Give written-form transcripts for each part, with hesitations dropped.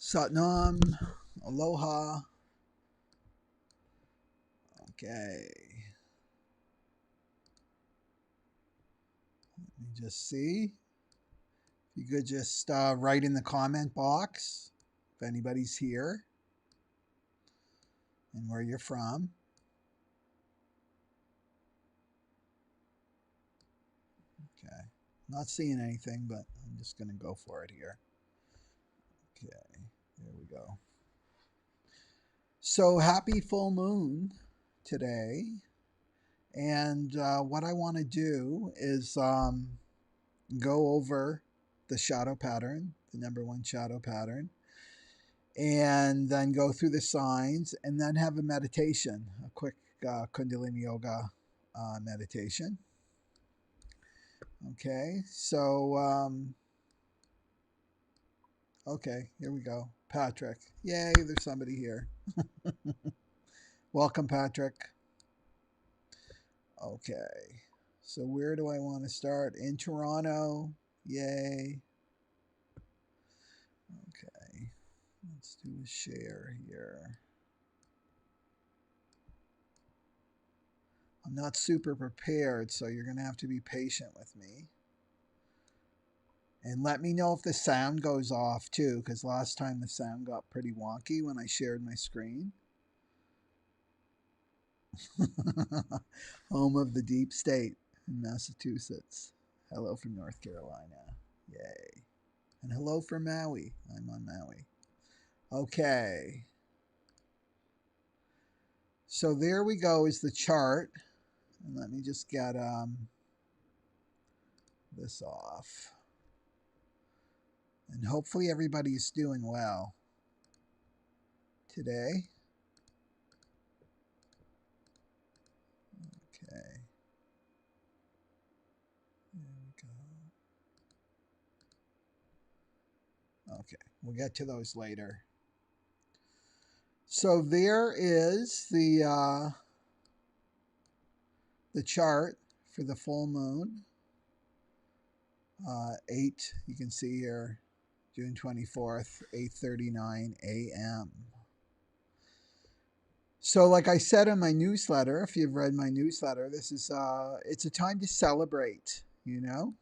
Satnam, aloha. Okay. Let me just see. If you could just write in the comment box if anybody's here and where you're from. Okay. Not seeing anything, but I'm just going to go for it here. Okay. There we go. So happy full moon today. And what I want to do is go over the shadow pattern, the number one shadow pattern, and then go through the signs and then have a meditation, a quick Kundalini Yoga meditation. Okay, so, okay, here we go. Patrick. Yay, there's somebody here. Welcome, Patrick. Okay, so where do I want to start? In Toronto. Yay. Okay, let's do a share here. I'm not super prepared, so you're going to have to be patient with me. And let me know if the sound goes off too, because last time the sound got pretty wonky when I shared my screen. Home of the deep state in Massachusetts. Hello from North Carolina. Yay. And hello from Maui. I'm on Maui. Okay. So there we go is the chart. And let me just get this off. And hopefully everybody's doing well today. Okay. There we go. Okay, we'll get to those later. So there is the chart for the full moon. 8, you can see here, June 24th, 8:39 a.m. So like I said in my newsletter, if you've read my newsletter, this is it's a time to celebrate, you know.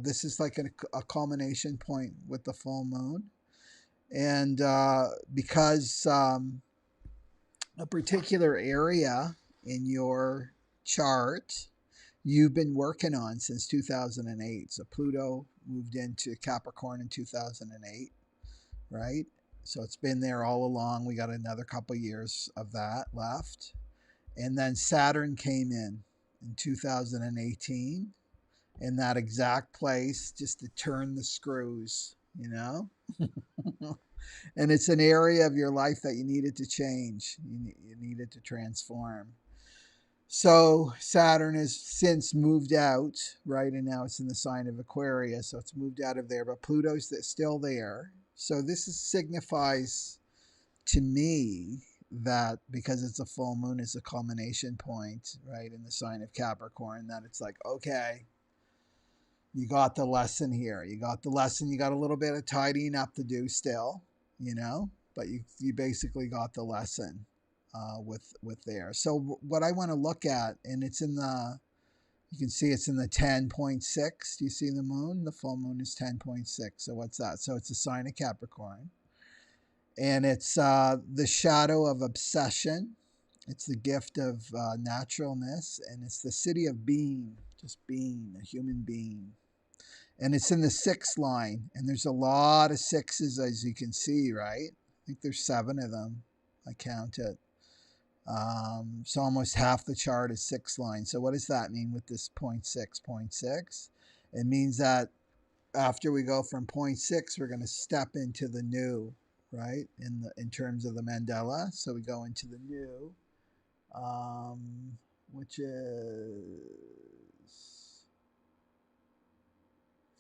This is like a culmination point with the full moon. And because a particular area in your chart you've been working on since 2008. So Pluto moved into Capricorn in 2008, right? So it's been there all along. We got another couple years of that left. And then Saturn came in 2018 in that exact place just to turn the screws, you know? And it's an area of your life that you needed to change, you needed to transform. So Saturn has since moved out, right? And now it's in the sign of Aquarius, so it's moved out of there, but Pluto's still there. So this signifies to me that because it's a full moon, it's a culmination point, right, in the sign of Capricorn, that it's like, okay, you got the lesson here. You got the lesson. You got a little bit of tidying up to do still, you know, but you basically got the lesson. With there. So what I want to look at, and it's in the, you can see it's in the 10.6. Do you see the moon? The full moon is 10.6. So what's that? So it's a sign of Capricorn. And it's the shadow of obsession. It's the gift of naturalness. And it's the city of being, just being, a human being. And it's in the 6th line. And there's a lot of 6s, as you can see, right? I think there's 7 of them. I counted. So almost half the chart is 6 lines. So what does that mean with this 0.6? It means that after we go from 0.6, we're going to step into the new, right? In terms of the mandala. So we go into the new, which is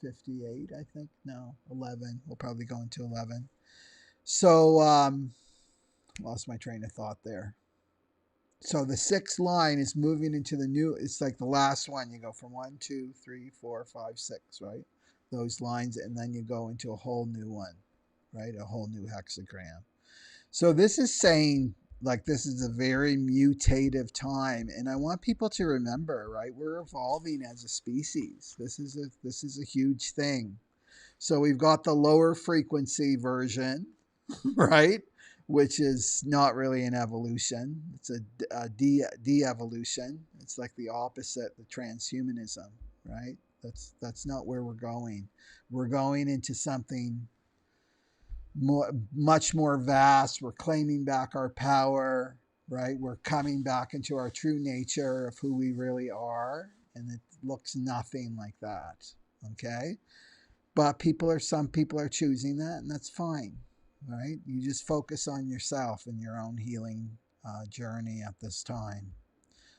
58, I think. No, 11. We'll probably go into 11. So lost my train of thought there. So the 6th line is moving into the new, it's like the last one. You go from 1, 2, 3, 4, 5, 6, right? Those lines, and then you go into a whole new one, right? A whole new hexagram. So this is saying, like, this is a very mutative time, and I want people to remember, right? We're evolving as a species. This is a huge thing. So we've got the lower frequency version, right? Which is not really an evolution. It's a de-evolution. It's like the opposite, the transhumanism, right? That's not where we're going. We're going into something much more vast. We're claiming back our power, right? We're coming back into our true nature of who we really are, and it looks nothing like that. Okay? But some people are choosing that, and that's fine, right? You just focus on yourself and your own healing journey at this time.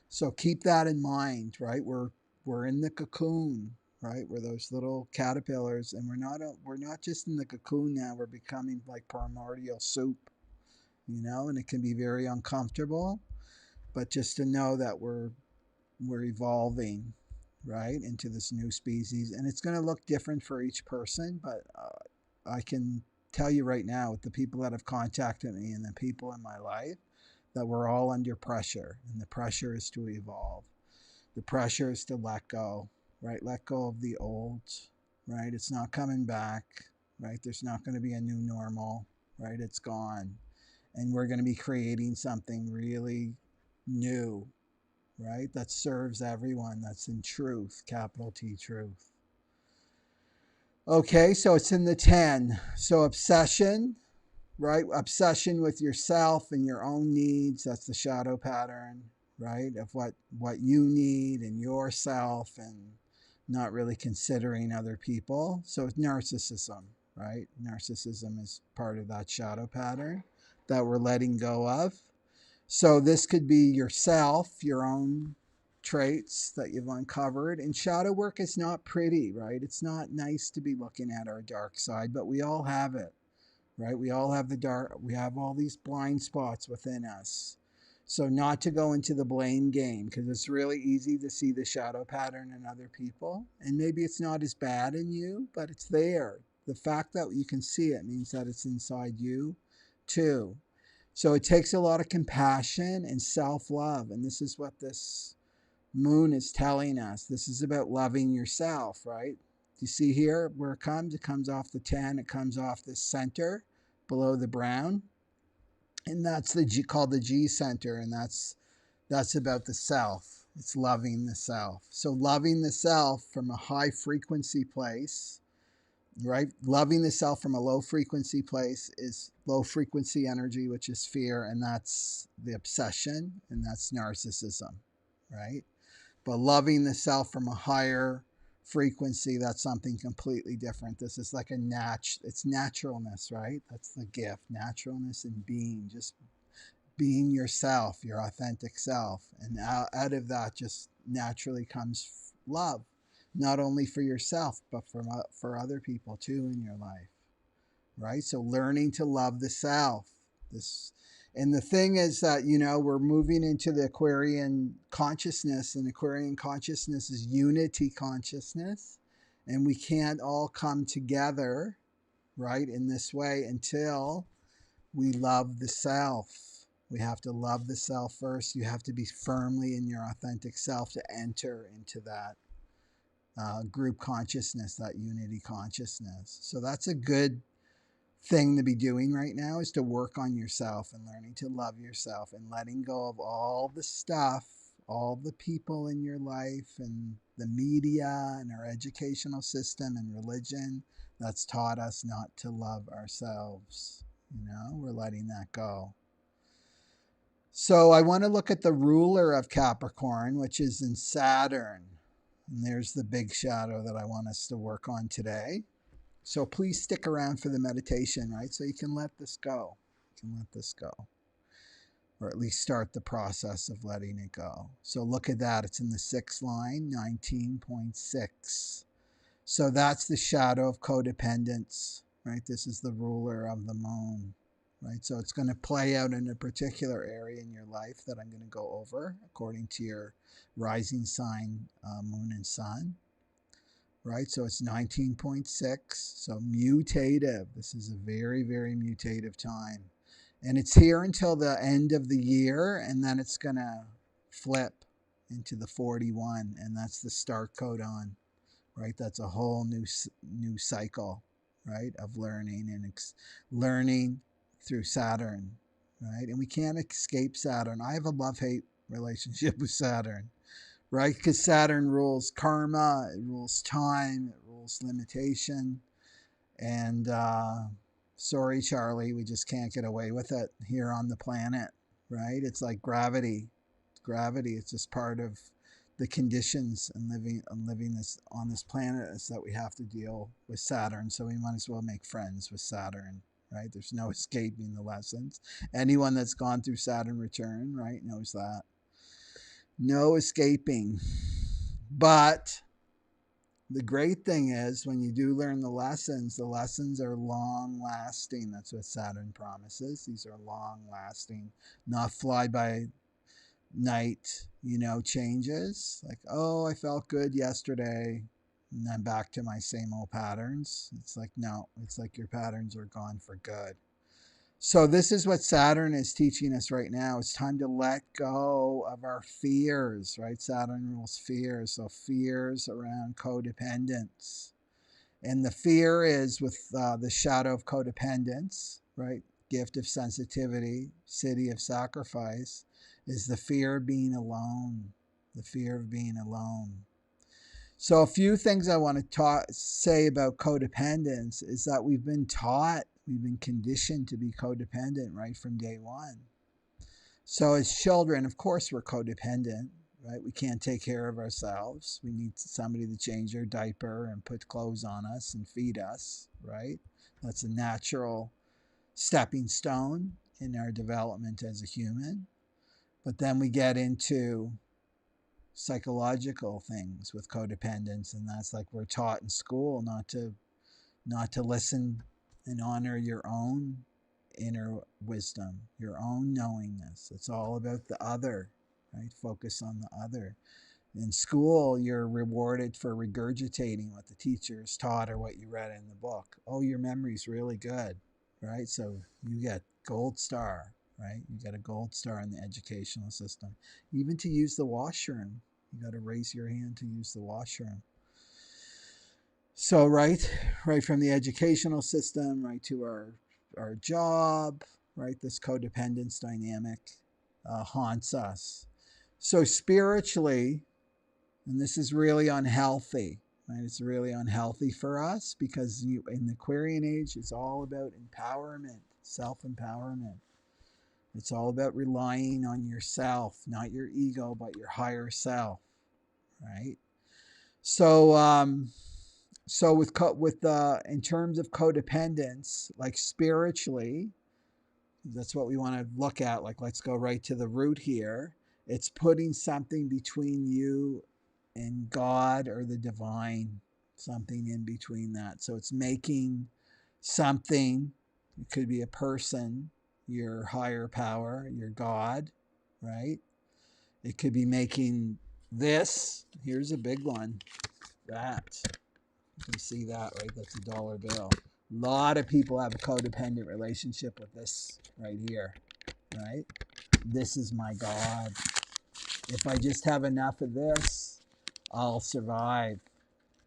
So keep that in mind, right? We're in the cocoon, right? We're those little caterpillars, and we're not just in the cocoon now. We're becoming like primordial soup, and it can be very uncomfortable. But just to know that we're evolving, right, into this new species, and it's going to look different for each person. But I can tell you right now, with the people that have contacted me and the people in my life, that we're all under pressure, and the pressure is to evolve. The pressure is to let go, right? Let go of the old, right? It's not coming back, right? There's not going to be a new normal, right? It's gone. And we're going to be creating something really new, right? That serves everyone, that's in truth, capital T truth. Okay, so it's in the 10. So obsession, right? Obsession with yourself and your own needs. That's the shadow pattern, right? Of what you need and yourself, and not really considering other people. So it's narcissism, right? Narcissism is part of that shadow pattern that we're letting go of. So this could be yourself, your own traits that you've uncovered. And shadow work is not pretty, right? It's not nice to be looking at our dark side, but we all have it, right? We all have the dark, we have all these blind spots within us. So not to go into the blame game, because it's really easy to see the shadow pattern in other people. And maybe it's not as bad in you, but it's there. The fact that you can see it means that it's inside you too. So it takes a lot of compassion and self-love. And this is what this moon is telling us. This is about loving yourself, right? You see here where it comes? It comes off the 10. It comes off the center below the brown. And that's called the G center. And that's about the self. It's loving the self. So loving the self from a high frequency place, right? Loving the self from a low frequency place is low frequency energy, which is fear, and that's the obsession, and that's narcissism, right? But loving the self from a higher frequency, that's something completely different. This is like it's naturalness, right? That's the gift, naturalness and being, just being yourself, your authentic self. And out of that just naturally comes love, not only for yourself, but for other people too in your life, right? So learning to love the self. And the thing is that, we're moving into the Aquarian consciousness, and Aquarian consciousness is unity consciousness. And we can't all come together, right, in this way until we love the self. We have to love the self first. You have to be firmly in your authentic self to enter into that group consciousness, that unity consciousness. So that's a good thing to be doing right now, is to work on yourself and learning to love yourself and letting go of all the stuff, all the people in your life and the media and our educational system and religion that's taught us not to love ourselves. We're letting that go. So I want to look at the ruler of Capricorn, which is in Saturn. And there's the big shadow that I want us to work on today. So please stick around for the meditation, right? So you can let this go. You can let this go. Or at least start the process of letting it go. So look at that. It's in the 6th line, 19.6. So that's the shadow of codependence, right? This is the ruler of the moon, right? So it's going to play out in a particular area in your life that I'm going to go over according to your rising sign, moon and sun, right? So it's 19.6. So mutative. This is a very, very mutative time. And it's here until the end of the year, and then it's going to flip into the 41, and that's the start codon, right? That's a whole new cycle, right, of learning and learning through Saturn, right? And we can't escape Saturn. I have a love-hate relationship with Saturn, right? Because Saturn rules karma, it rules time, it rules limitation. And sorry, Charlie, we just can't get away with it here on the planet, right? It's like gravity. Gravity, it's just part of the conditions and living this on this planet is that we have to deal with Saturn. So we might as well make friends with Saturn, right? There's no escaping the lessons. Anyone that's gone through Saturn return, right, knows that. No escaping. But the great thing is when you do learn the lessons are long lasting. That's what Saturn promises. These are long lasting, not fly by night, changes. Like, oh, I felt good yesterday, and then back to my same old patterns. It's like, no, it's like your patterns are gone for good. So this is what Saturn is teaching us right now. It's time to let go of our fears, right? Saturn rules fears. So fears around codependence. And the fear is with the shadow of codependence, right? Gift of sensitivity, city of sacrifice, is the fear of being alone. The fear of being alone. So a few things I want to say about codependence is that we've been taught, we've been conditioned to be codependent right from day one. So as children, of course, we're codependent, right? We can't take care of ourselves. We need somebody to change our diaper and put clothes on us and feed us, right? That's a natural stepping stone in our development as a human. But then we get into psychological things with codependence, and that's like we're taught in school not to listen and honor your own inner wisdom, your own knowingness. It's all about the other, right? Focus on the other. In school, you're rewarded for regurgitating what the teachers taught or what you read in the book. Oh, your memory's really good, right? So you get gold star, right? You get a gold star in the educational system. Even to use the washroom, you got to raise your hand to use the washroom. So right from the educational system, right to our job, right? This codependence dynamic haunts us. So spiritually, and this is really unhealthy, right? It's really unhealthy for us because in the Aquarian Age, it's all about empowerment, self-empowerment. It's all about relying on yourself, not your ego, but your higher self, right? So, with in terms of codependence, like spiritually, that's what we want to look at. Like, let's go right to the root here. It's putting something between you and God or the divine, something in between that. So it's making something, it could be a person, your higher power, your God, right? It could be making this. Here's a big one. That. You can see that, right? That's a dollar bill. A lot of people have a codependent relationship with this right here, right? This is my God. If I just have enough of this, I'll survive.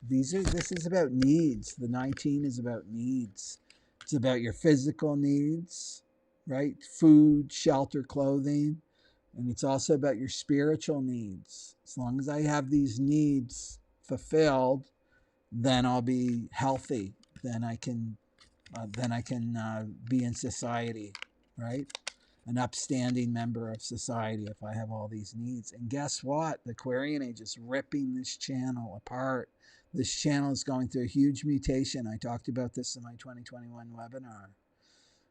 This is about needs. The 19 is about needs. It's about your physical needs, right? Food, shelter, clothing. And it's also about your spiritual needs. As long as I have these needs fulfilled, then I'll be healthy. Then I can be in society, right? An upstanding member of society if I have all these needs. And guess what? The Aquarian Age is ripping this channel apart. This channel is going through a huge mutation. I talked about this in my 2021 webinar,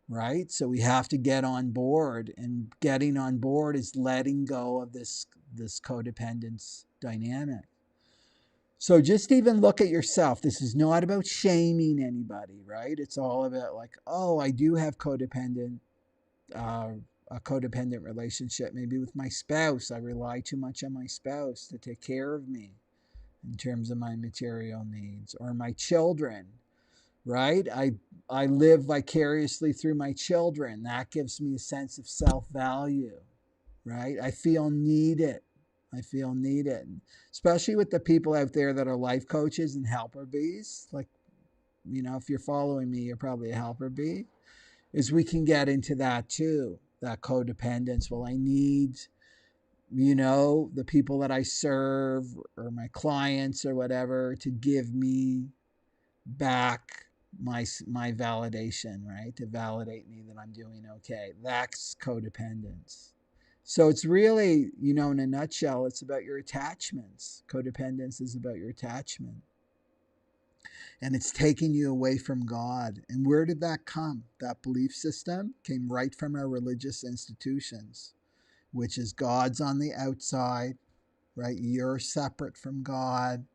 right? So we have to get on board, and getting on board is letting go of this codependence dynamic. So just even look at yourself. This is not about shaming anybody, right? It's all about like, oh, I do have a codependent relationship, maybe with my spouse. I rely too much on my spouse to take care of me, in terms of my material needs, or my children, right? I live vicariously through my children. That gives me a sense of self-value, right? I feel needed. I feel needed, especially with the people out there that are life coaches and helper bees. Like, you know, if you're following me, you're probably a helper bee. Is we can get into that too, that codependence. Well, I need, you know, the people that I serve or my clients or whatever to give me back my validation, right? To validate me that I'm doing okay. That's codependence. So it's really, you know, in a nutshell, it's about your attachments. Codependence is about your attachment. And it's taking you away from God. And where did that come? That belief system came right from our religious institutions, which is God's on the outside, right? You're separate from God.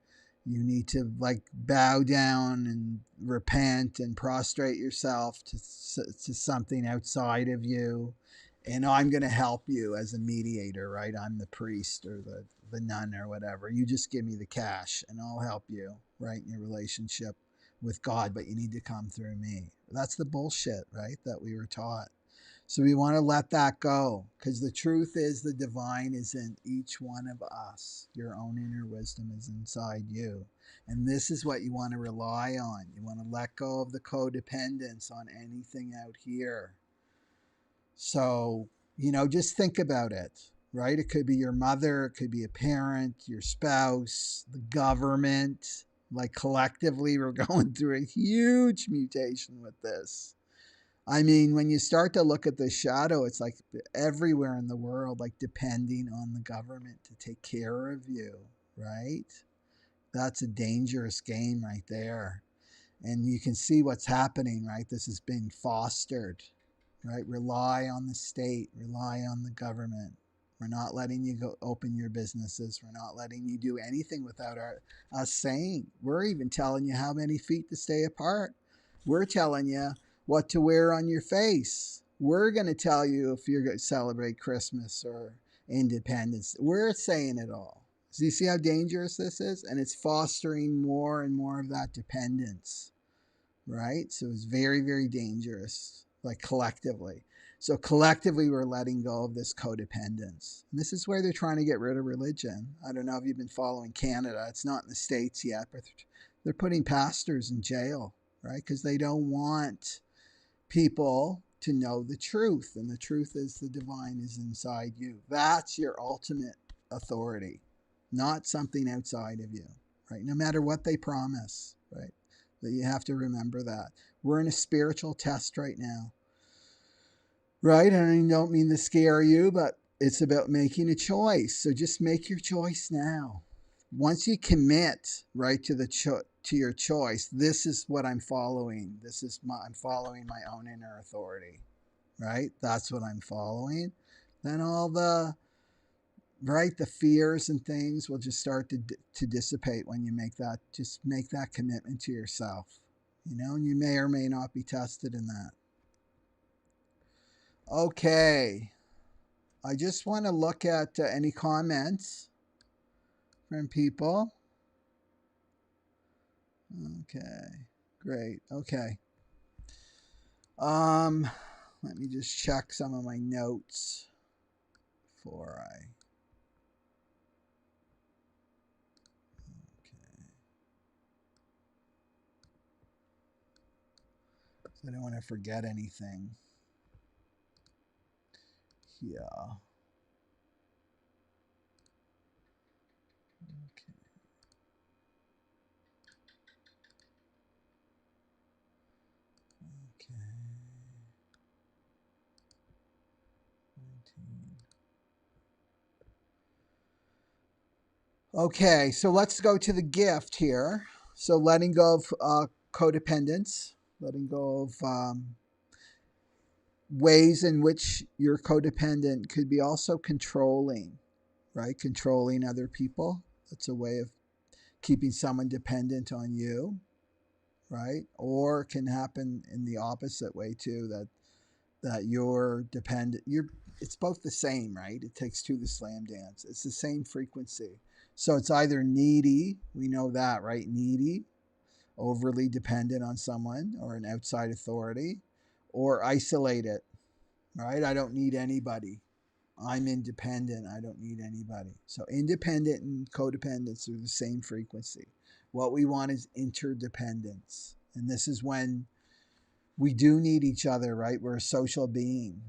You need to like bow down and repent and prostrate yourself to something outside of you. And I'm going to help you as a mediator, right? I'm the priest or the nun or whatever. You just give me the cash and I'll help you, right? In your relationship with God, but you need to come through me. That's the bullshit, right? That we were taught. So we want to let that go, because the truth is the divine is in each one of us. Your own inner wisdom is inside you. And this is what you want to rely on. You want to let go of the codependence on anything out here. So, you know, just think about it, right? It could be your mother, it could be a parent, your spouse, the government. Like collectively, we're going through a huge mutation with this. I mean, when you start to look at the shadow, it's like everywhere in the world, like depending on the government to take care of you, right? That's a dangerous game right there. And you can see what's happening, right? This is being fostered, right? Rely on the state, rely on the government. We're not letting you go open your businesses. We're not letting you do anything without us saying. We're even telling you how many feet to stay apart. We're telling you what to wear on your face. We're going to tell you if you're going to celebrate Christmas or Independence. We're saying it all. So you see how dangerous this is? And it's fostering more and more of that dependence, right? So it's very, very dangerous, like collectively. So collectively, we're letting go of this codependence. And this is where they're trying to get rid of religion. I don't know if you've been following Canada. It's not in the States yet, but they're putting pastors in jail, right? Because they don't want people to know the truth. And the truth is the divine is inside you. That's your ultimate authority, not something outside of you, right? No matter what they promise, right? That you have to remember that. We're in a spiritual test right now, right? And I don't mean to scare you, but it's about making a choice. So just make your choice now. Once you commit, right, to your choice, this is what I'm following. I'm following my own inner authority, right? That's what I'm following. Then all the fears and things will just start to dissipate when you make that commitment to yourself, you know, and you may or may not be tested in that. Okay, I just want to look at any comments from people. Okay, great. Okay, let me just check some of my notes before I I don't want to forget anything. Yeah. Okay. Okay. 19. Okay, so let's go to the gift here. So letting go of codependence, letting go of ways in which you're codependent could be also controlling, right? Controlling other people. That's a way of keeping someone dependent on you, right? Or it can happen in the opposite way too, that you're dependent. It's both the same, right? It takes two to slam dance. It's the same frequency. So it's either needy, we know that, right? Needy, overly dependent on someone or an outside authority, or isolated, right? I don't need anybody. I'm independent. I don't need anybody. So independent and codependence are the same frequency. What we want is interdependence. And this is when we do need each other, right? We're a social being.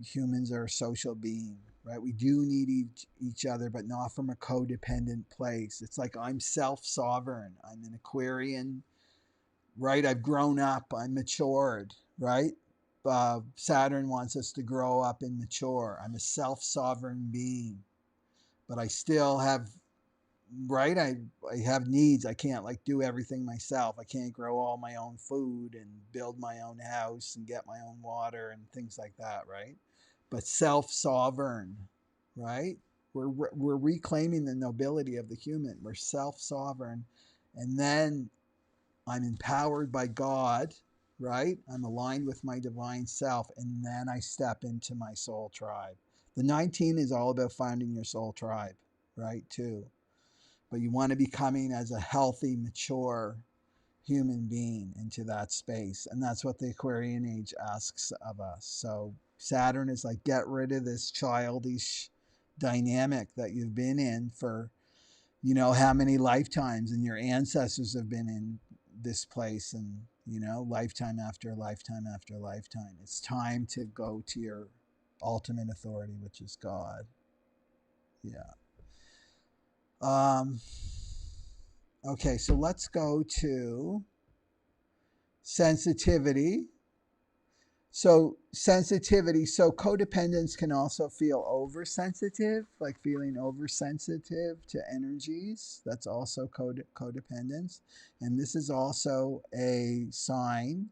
Humans are a social being, right? We do need each other, but not from a codependent place. It's like I'm self-sovereign. I'm an Aquarian, right? I've grown up. I'm matured, right? Saturn wants us to grow up and mature. I'm a self-sovereign being, but I still have, right? I have needs. I can't like do everything myself. I can't grow all my own food and build my own house and get my own water and things like that, right? But self-sovereign, right? We're reclaiming the nobility of the human. We're self-sovereign, and then I'm empowered by God, right? I'm aligned with my divine self, and then I step into my soul tribe. The 19 is all about finding your soul tribe, right? Too. But you want to be coming as a healthy, mature human being into that space. And that's what the Aquarian Age asks of us. So Saturn is like, get rid of this childish dynamic that you've been in for, you know, how many lifetimes, and your ancestors have been in this place, and, you know, lifetime after lifetime after lifetime. It's time to go to your ultimate authority, which is God. Yeah. Okay, so let's go to sensitivity. So sensitivity, so codependence can also feel oversensitive, like feeling oversensitive to energies. That's also codependence. And this is also a sign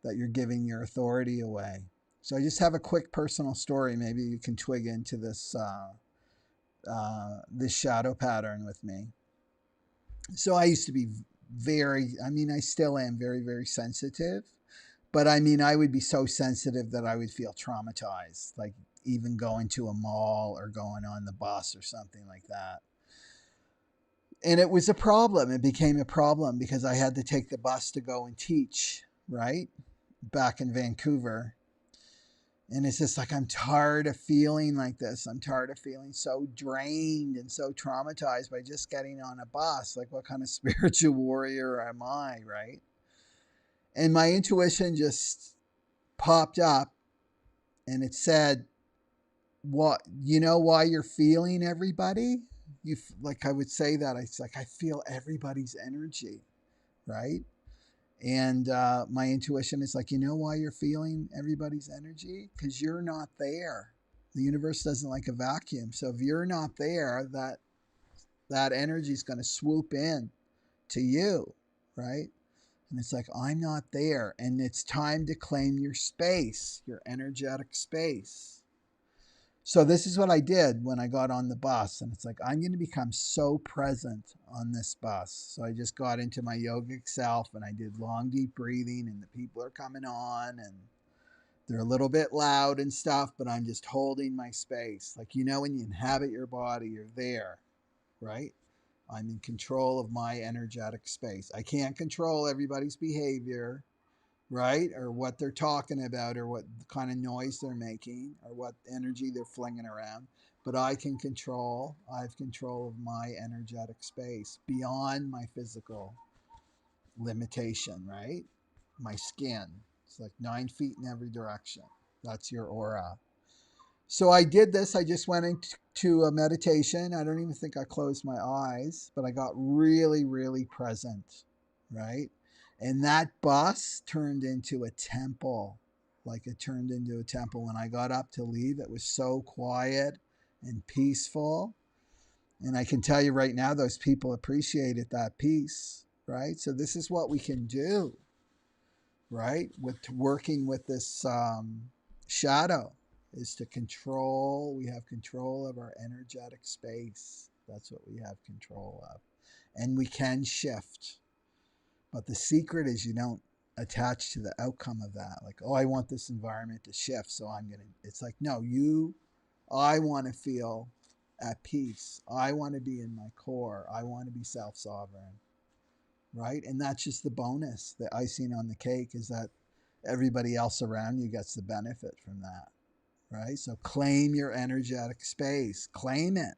that you're giving your authority away. So I just have a quick personal story. Maybe you can twig into this shadow pattern with me. So I used to be I still am very, very sensitive. But I mean, I would be so sensitive that I would feel traumatized, like even going to a mall or going on the bus or something like that. And it was a problem. It became a problem because I had to take the bus to go and teach, right? Back in Vancouver. And it's just like, I'm tired of feeling like this. I'm tired of feeling so drained and so traumatized by just getting on a bus. Like, what kind of spiritual warrior am I, right? And my intuition just popped up, and it said, what, you know why you're feeling everybody? You, like, I would say that, it's like I feel everybody's energy, right? And my intuition is like, you know why you're feeling everybody's energy? Because you're not there. The universe doesn't like a vacuum. So if you're not there, that energy is going to swoop in to you, right? And it's like, I'm not there. And it's time to claim your space, your energetic space. So this is what I did when I got on the bus. And it's like, I'm going to become so present on this bus. So I just got into my yogic self and I did long, deep breathing, and the people are coming on and they're a little bit loud and stuff, but I'm just holding my space. Like, you know, when you inhabit your body, you're there, right? I'm in control of my energetic space. I can't control everybody's behavior, right? Or what they're talking about, or what kind of noise they're making, or what energy they're flinging around. But I have control of my energetic space beyond my physical limitation, right? My skin. It's like 9 feet in every direction. That's your aura. So I did this. I just went into a meditation. I don't even think I closed my eyes, but I got really, really present, right? And that bus turned into a temple. Like, it turned into a temple. When I got up to leave, it was so quiet and peaceful. And I can tell you right now, those people appreciated that peace, right? So this is what we can do, right? With working with this shadow, is to control. We have control of our energetic space. That's what we have control of. And we can shift. But the secret is you don't attach to the outcome of that. Like, oh, I want this environment to shift, so I'm going to, it's like, no, I want to feel at peace. I want to be in my core. I want to be self-sovereign, right? And that's just the bonus. The icing on the cake is that everybody else around you gets the benefit from that, right? So claim your energetic space. Claim it,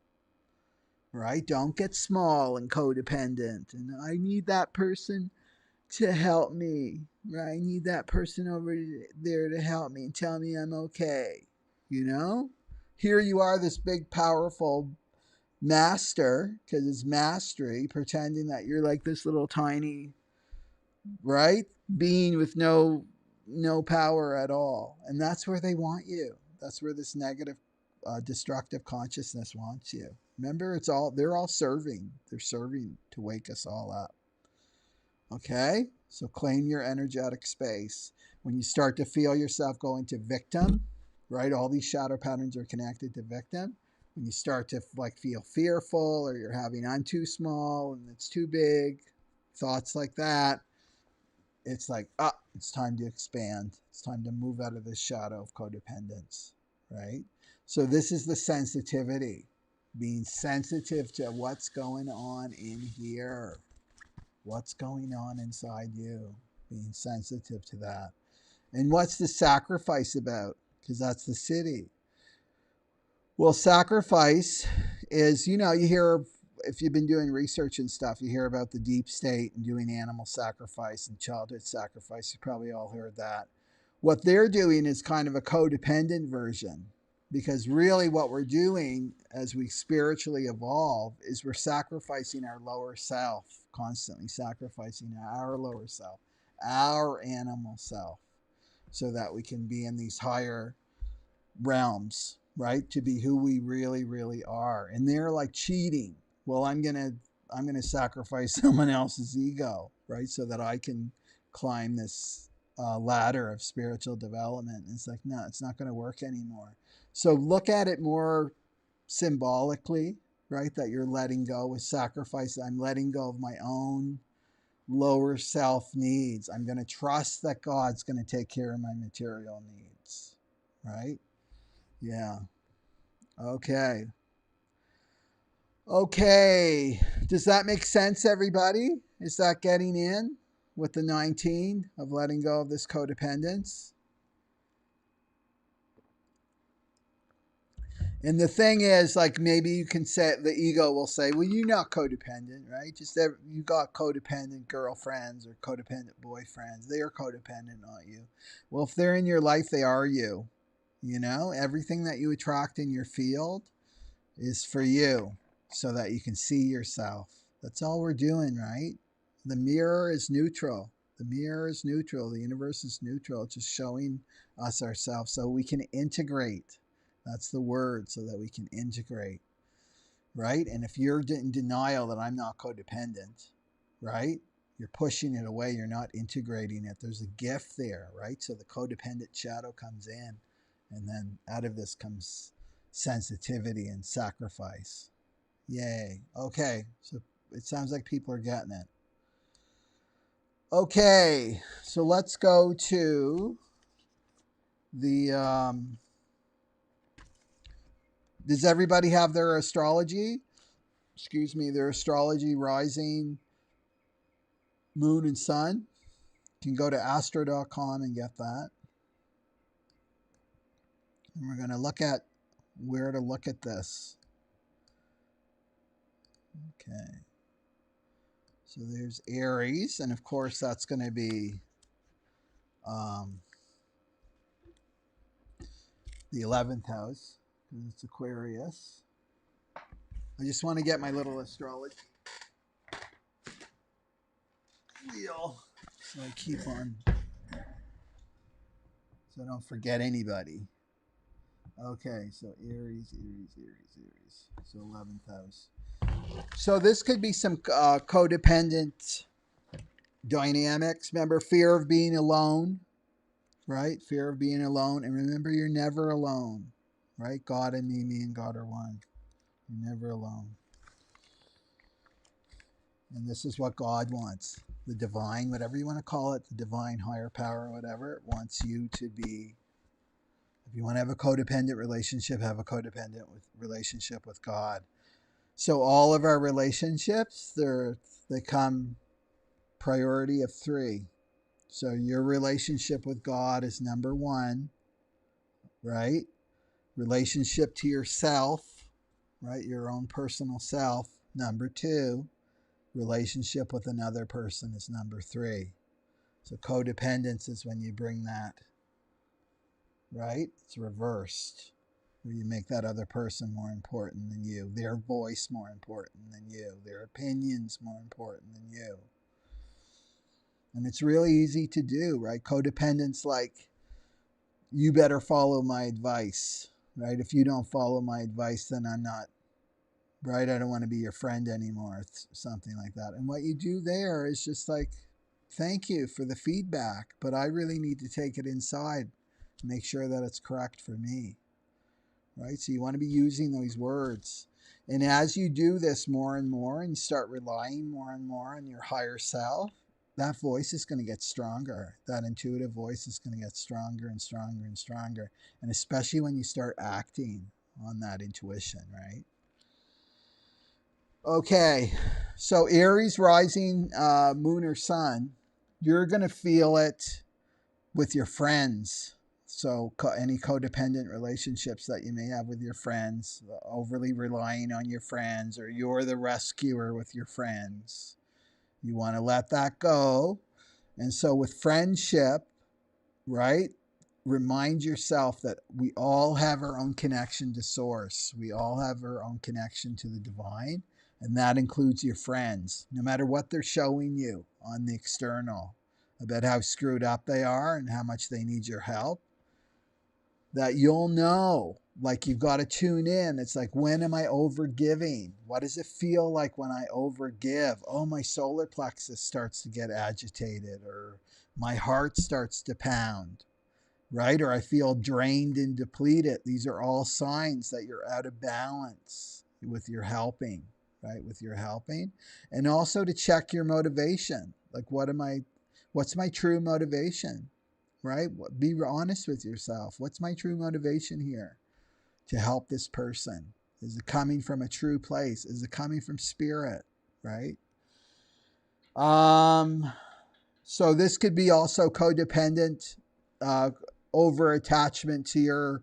right? Don't get small and codependent. And I need that person to help me, right? I need that person over there to help me and tell me I'm okay, you know? Here you are, this big, powerful master, because it's mastery, pretending that you're like this little tiny, right, being with no power at all. And that's where they want you. That's where this negative, destructive consciousness wants you. Remember, they're all serving. They're serving to wake us all up. Okay? So claim your energetic space. When you start to feel yourself go into victim, right? All these shadow patterns are connected to victim. When you start to like feel fearful, or you're having I'm too small and it's too big, thoughts like that, it's like, it's time to expand. It's time to move out of this shadow of codependence, right? So this is the sensitivity, being sensitive to what's going on in here. What's going on inside you, being sensitive to that. And what's the sacrifice about? Because that's the city. Well, sacrifice is, you hear, if you've been doing research and stuff, you hear about the deep state and doing animal sacrifice and childhood sacrifice. You probably all heard that. What they're doing is kind of a codependent version, because really what we're doing as we spiritually evolve is we're sacrificing our lower self, constantly sacrificing our lower self, our animal self, so that we can be in these higher realms, right? To be who we really, really are. And they're like cheating. Well, I'm gonna sacrifice someone else's ego, right? So that I can climb this ladder of spiritual development. And it's like, no, it's not going to work anymore. So look at it more symbolically, right? That you're letting go with sacrifice. I'm letting go of my own lower self needs. I'm going to trust that God's going to take care of my material needs, right? Yeah. Okay. Okay. Does that make sense, everybody? Is that getting in with the 19 of letting go of this codependence? And the thing is, like, maybe you can say, the ego will say, well, you're not codependent, right? You got codependent girlfriends or codependent boyfriends. They are codependent, not you. Well, if they're in your life, they are you. Everything that you attract in your field is for you, so that you can see yourself. That's all we're doing, right? The mirror is neutral. The mirror is neutral. The universe is neutral. It's just showing us ourselves so we can integrate. That's the word, so that we can integrate, right? And if you're in denial that I'm not codependent, right? You're pushing it away. You're not integrating it. There's a gift there, right? So the codependent shadow comes in, and then out of this comes sensitivity and sacrifice. Yay. Okay. So it sounds like people are getting it. Okay. So let's go to the... does everybody have their astrology? Excuse me, their astrology rising, moon, and sun? You can go to astro.com and get that. And we're going to look at where to look at this. Okay. So there's Aries, and of course that's going to be the 11th house, because it's Aquarius. I just want to get my little astrology wheel, so I keep on, so I don't forget anybody. Okay, so Aries. So 11th house. So this could be some codependent dynamics. Remember, fear of being alone, right? Fear of being alone. And remember, you're never alone, right? God and me and God are one. You're never alone. And this is what God wants. The divine, whatever you want to call it, the divine higher power, whatever, it wants you to be If you want to have a codependent relationship, have a codependent relationship with God. So all of our relationships, they come priority of 3. So your relationship with God is number 1, right? Relationship to yourself, right? Your own personal self, number 2. Relationship with another person is number 3. So codependence is when you bring that, right? It's reversed, where you make that other person more important than you, their voice more important than you, their opinions more important than you. And it's really easy to do, right? Codependence, like, you better follow my advice, right? If you don't follow my advice, then I'm not, right? I don't want to be your friend anymore, something like that. And what you do there is just like, thank you for the feedback, but I really need to take it inside, make sure that it's correct for me, right? So you want to be using those words. And as you do this more and more, and you start relying more and more on your higher self, that voice is going to get stronger. That intuitive voice is going to get stronger and stronger and stronger. And especially when you start acting on that intuition, right? Okay, so Aries rising, moon or sun, you're going to feel it with your friends. So any codependent relationships that you may have with your friends, overly relying on your friends, or you're the rescuer with your friends. You want to let that go. And so with friendship, right, remind yourself that we all have our own connection to source. We all have our own connection to the divine. And that includes your friends, no matter what they're showing you on the external about how screwed up they are and how much they need your help, that you'll know, like, you've got to tune in. It's like, when am I overgiving? What does it feel like when I overgive? Oh, my solar plexus starts to get agitated, or my heart starts to pound, right? Or I feel drained and depleted. These are all signs that you're out of balance with your helping, right? With your helping. And also to check your motivation. Like, what's my true motivation, right? Be honest with yourself. What's my true motivation here to help this person? Is it coming from a true place? Is it coming from spirit, right? So this could be also codependent, over attachment to your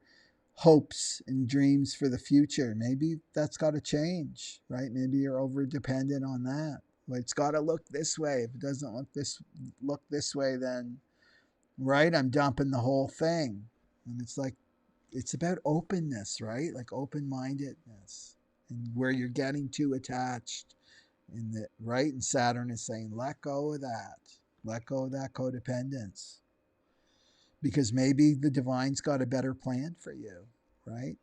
hopes and dreams for the future. Maybe that's got to change, right? Maybe you're over dependent on that. Well, it's got to look this way. If it doesn't look this way, then, right, I'm dumping the whole thing. And it's like, it's about openness, right? Like open-mindedness, and where you're getting too attached in the, right? And Saturn is saying, let go of that. Let go of that codependence. Because maybe the divine's got a better plan for you, right?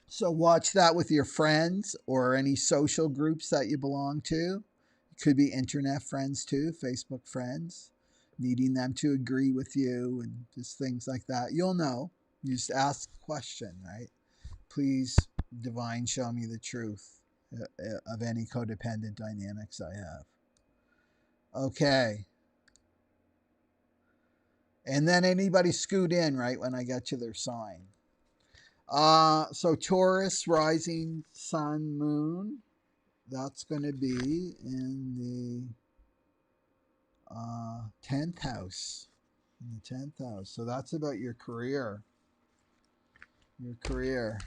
So watch that with your friends or any social groups that you belong to. It could be internet friends too, Facebook friends, needing them to agree with you and just things like that. You'll know. You just ask a question, right? Please, divine, show me the truth of any codependent dynamics I have. Okay. And then anybody scoot in, right, when I get to their sign. So Taurus, rising, sun, moon. That's going to be in the 10th house. In the 10th house. So that's about your career. Your career.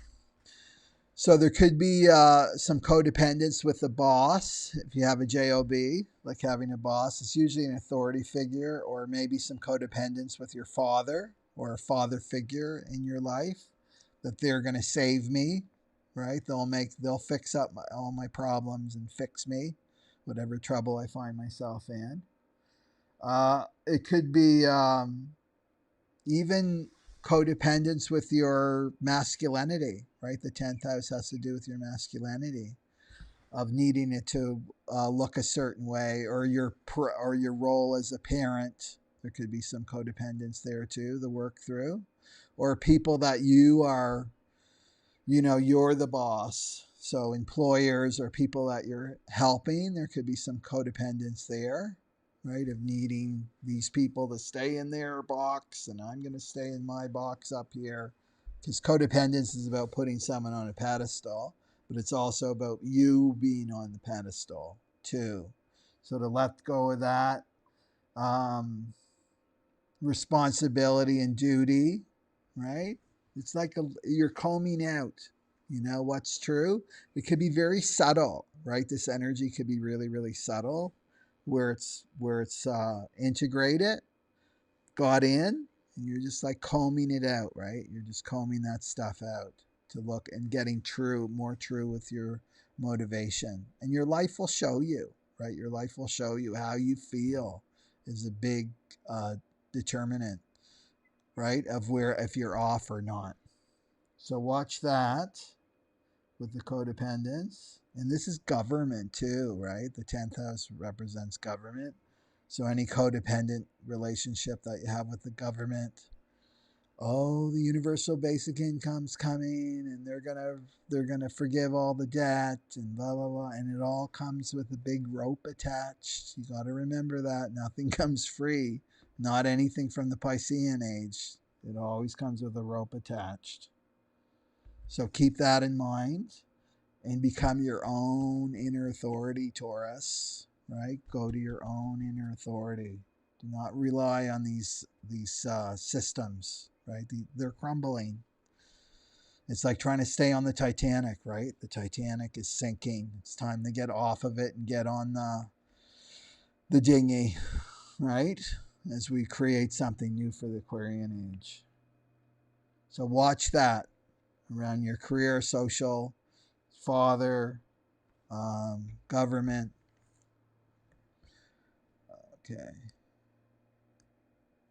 So there could be some codependence with the boss. If you have a job, like having a boss, it's usually an authority figure, or maybe some codependence with your father or a father figure in your life, that they're going to save me, right? They'll fix up all my problems and fix me, whatever trouble I find myself in. It could be even codependence with your masculinity, right? The 10th house has to do with your masculinity, of needing it to look a certain way, or your role as a parent. There could be some codependence there too, to work through. Or people that you are, you're the boss. So employers or people that you're helping, there could be some codependence there. right? Of needing these people to stay in their box, and I'm going to stay in my box up here. Because codependence is about putting someone on a pedestal, but it's also about you being on the pedestal too. So to let go of that responsibility and duty, right? It's like you're combing out, what's true. It could be very subtle, right? This energy could be really, really subtle, where it's integrated, got in, and you're just like combing it out, right? You're just combing that stuff out to look and getting more true with your motivation. And your life will show you, right? Your life will show you how you feel is a big determinant, right? Of where, if you're off or not. So watch that with the codependence. And this is government too, right? The 10th house represents government. So any codependent relationship that you have with the government, oh, the universal basic income's coming and they're gonna forgive all the debt and blah blah blah, and it all comes with a big rope attached. You got to remember that nothing comes free, not anything from the Piscean age. It always comes with a rope attached. So keep that in mind and become your own inner authority, Taurus, right? Go to your own inner authority. Do not rely on these systems, right? They're crumbling. It's like trying to stay on the Titanic, right? The Titanic is sinking. It's time to get off of it and get on the dinghy, right? As we create something new for the Aquarian Age. So watch that around your career, social, father, government.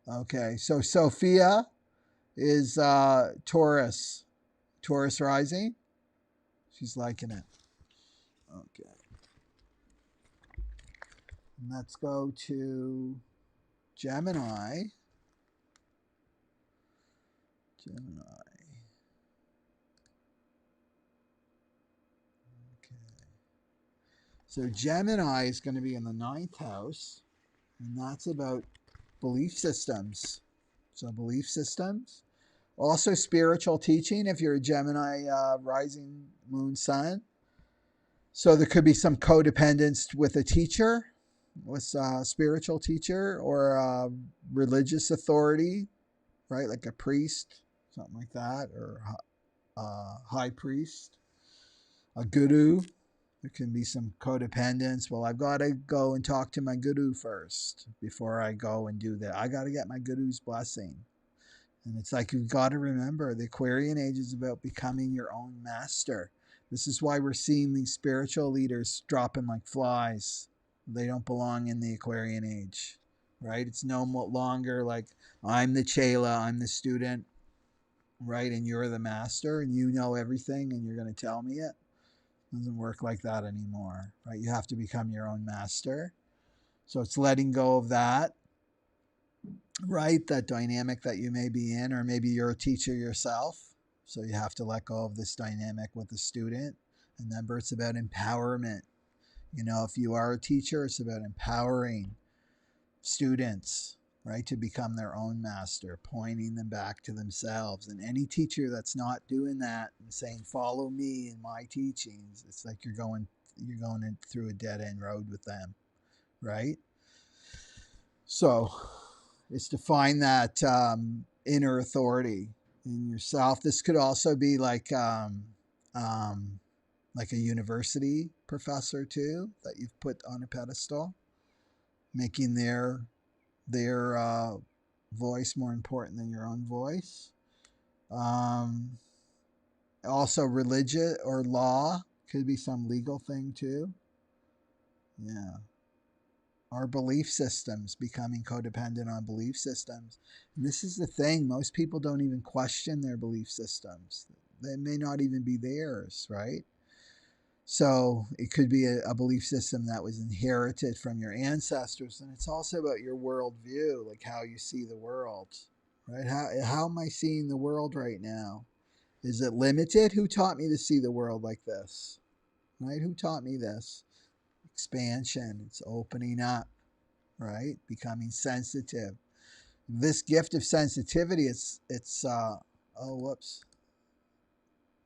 Okay, so Sophia is Taurus rising. She's liking it. Okay. And let's go to Gemini. Okay. So Gemini is going to be in the 9th house, and that's about belief systems. So belief systems. Also spiritual teaching if you're a Gemini rising moon sun. So there could be some codependence with a teacher, with a spiritual teacher or a religious authority, right? Like a priest, something like that, or a high priest, a guru. There can be some codependence. Well, I've got to go and talk to my guru first before I go and do that. I got to get my guru's blessing. And it's like you've got to remember the Aquarian Age is about becoming your own master. This is why we're seeing these spiritual leaders dropping like flies. They don't belong in the Aquarian Age, right? It's no longer like I'm the chela, I'm the student, right? And you're the master and you know everything and you're going to tell me it. It doesn't work like that anymore, right? You have to become your own master. So it's letting go of that, right? That dynamic that you may be in, or maybe you're a teacher yourself. So you have to let go of this dynamic with the student. And remember, it's about empowerment. If you are a teacher, it's about empowering students, right, to become their own master, pointing them back to themselves. And any teacher that's not doing that and saying, follow me in my teachings, it's like you're going through a dead end road with them, right? So it's to find that inner authority in yourself. This could also be like a university professor too that you've put on a pedestal, making their voice more important than your own voice. Also, religion or law could be some legal thing too. Yeah. Our belief systems, becoming codependent on belief systems. And this is the thing, most people don't even question their belief systems. They may not even be theirs, right? So it could be a belief system that was inherited from your ancestors. And it's also about your worldview, like how you see the world, right? How am I seeing the world right now? Is it limited? Who taught me to see the world like this, right? Who taught me this? Expansion. It's opening up. right? Becoming sensitive. This gift of sensitivity, oh, whoops.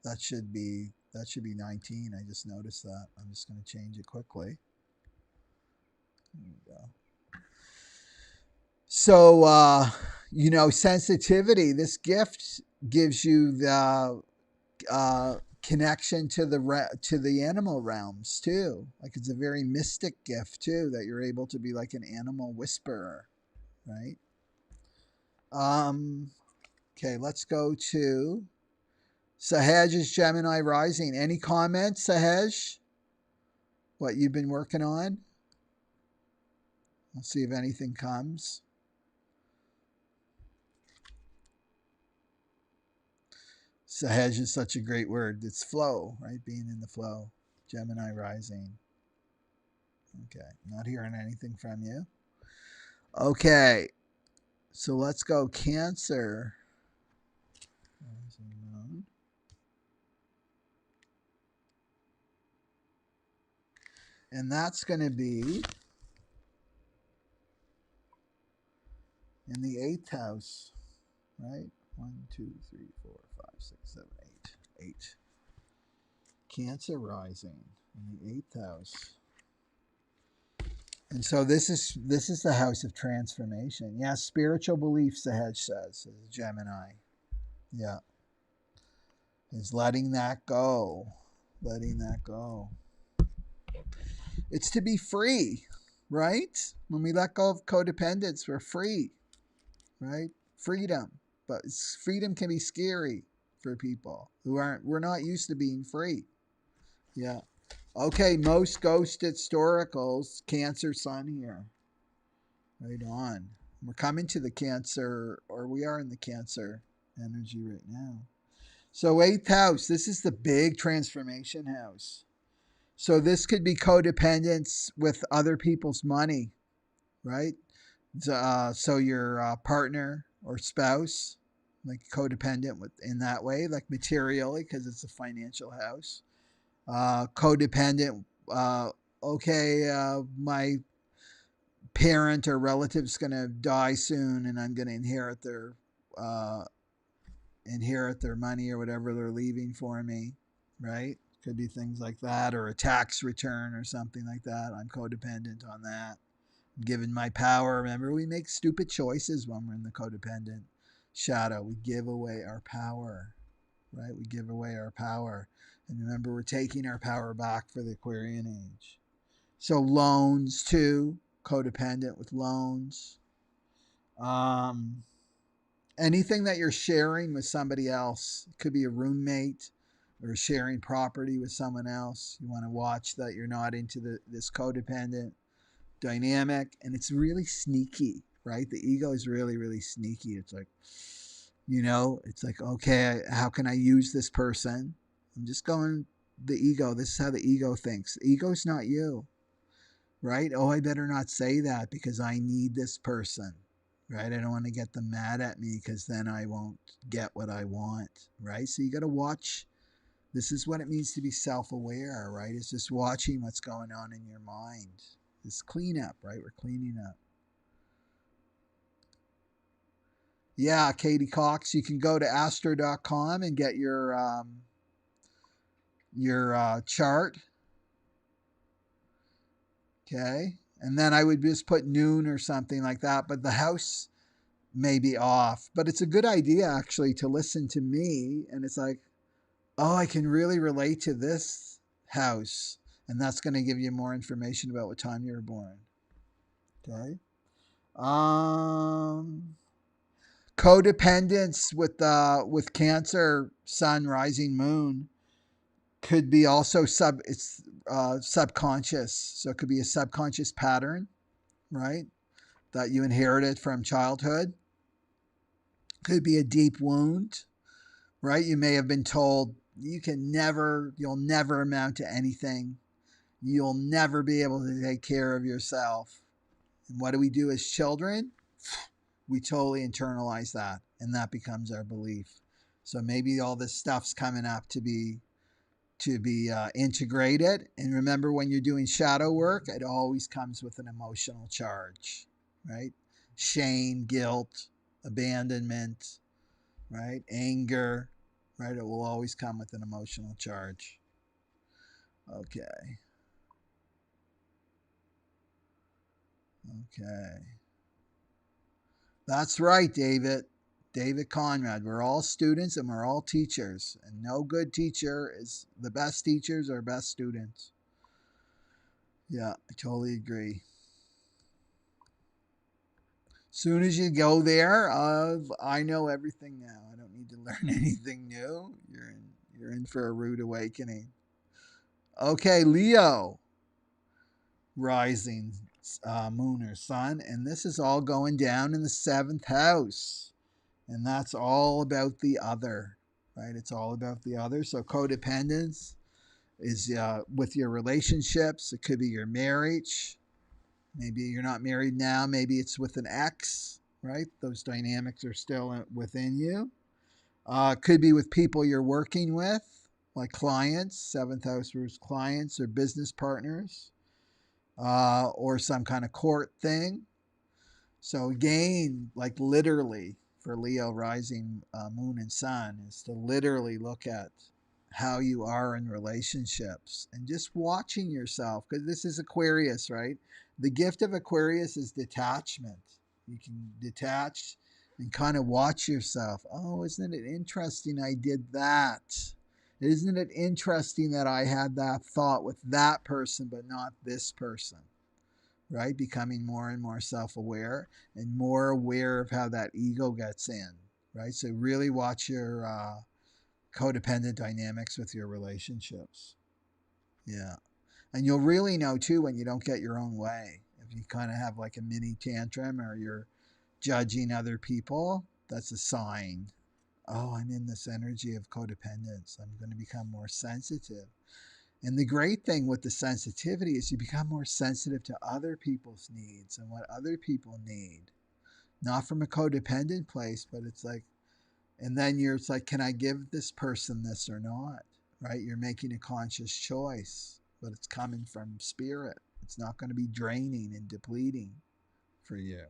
That should be 19. I just noticed that. I'm just going to change it quickly. There we go. So, sensitivity, this gift gives you the connection to the animal realms too. Like it's a very mystic gift too, that you're able to be like an animal whisperer, right? Okay, let's go to Sahaj's Gemini rising. Any comments, Sahaj? What you've been working on? Let's see if anything comes. Sahaj is such a great word. It's flow, right? Being in the flow. Gemini rising. Okay, not hearing anything from you. Okay, so let's go Cancer. And that's going to be in the 8th house, right? 1, 2, 3, 4, 5, 6, 7, 8. 8. Cancer rising in the 8th house. And so this is the house of transformation. Yeah, spiritual beliefs, the hedge says, is Gemini. Yeah. Is letting that go. Letting that go. It's to be free, right? When we let go of codependence, we're free, right? Freedom. But freedom can be scary for people we're not used to being free. Yeah. Okay, most ghosted historicals, Cancer sun here. Right on. We're coming to the Cancer, or we are in the Cancer energy right now. So 8th house, this is the big transformation house. So this could be codependence with other people's money, right? So your partner or spouse, like codependent in that way, like materially, because it's a financial house. Codependent, my parent or relative's going to die soon and I'm going to inherit their money or whatever they're leaving for me, right? Could be things like that, or a tax return or something like that. I'm codependent on that. I'm given my power. Remember, we make stupid choices when we're in the codependent shadow. We give away our power, right? We give away our power. And remember, we're taking our power back for the Aquarian Age. So loans too, codependent with loans. Anything that you're sharing with somebody else. It could be a roommate or sharing property with someone else. You want to watch that you're not into this codependent dynamic. And it's really sneaky, right? The ego is really, really sneaky. It's like, it's like, okay, how can I use this person? I'm just going the ego. This is how the ego thinks. The ego's not you, right? Oh, I better not say that because I need this person, right? I don't want to get them mad at me because then I won't get what I want, right? So you got to watch. This is what it means to be self-aware, right? It's just watching what's going on in your mind. This cleanup, right? We're cleaning up. Yeah, Katie Cox, you can go to astro.com and get your chart. Okay. And then I would just put noon or something like that. But the house may be off. But it's a good idea, actually, to listen to me. And it's like, oh, I can really relate to this house. And that's going to give you more information about what time you were born. Okay. Codependence with Cancer, Sun, Rising, Moon could be also subconscious. So it could be a subconscious pattern, right, that you inherited from childhood. Could be a deep wound, right? You may have been told you'll never amount to anything. You'll never be able to take care of yourself. And what do we do as children? We totally internalize that, and that becomes our belief. So maybe all this stuff's coming up to be to be integrated. And remember, when you're doing shadow work, it always comes with an emotional charge, right? Shame, guilt, abandonment, right? Anger, right? It will always come with an emotional charge. Okay. Okay. That's right, David. David Conrad. We're all students and we're all teachers. And no good teacher is the best teachers or best students. Yeah, I totally agree. Soon as you go there, I know everything now. I don't need to learn anything new. You're in for a rude awakening. Okay, Leo, rising moon or sun, and this is all going down in the 7th house. And that's all about the other, right? It's all about the other. So codependence is with your relationships. It could be your marriage. Maybe you're not married now. Maybe it's with an ex, right? Those dynamics are still within you. Could be with people you're working with, like clients, 7th house rules clients or business partners, or some kind of court thing. So again, like literally for Leo rising moon and sun is to literally look at how you are in relationships and just watching yourself, because this is Aquarius, right? The gift of Aquarius is detachment. You can detach and kind of watch yourself. Oh, isn't it interesting I did that? Isn't it interesting that I had that thought with that person but not this person? Right? Becoming more and more self aware and more aware of how that ego gets in, right? So, really watch your codependent dynamics with your relationships. Yeah. And you'll really know too when you don't get your own way. If you kind of have like a mini tantrum or you're judging other people, that's a sign. Oh, I'm in this energy of codependence. I'm going to become more sensitive. And the great thing with the sensitivity is you become more sensitive to other people's needs and what other people need. Not from a codependent place, but it's like, and then it's like, can I give this person this or not? Right? You're making a conscious choice, but it's coming from spirit. It's not going to be draining and depleting for you.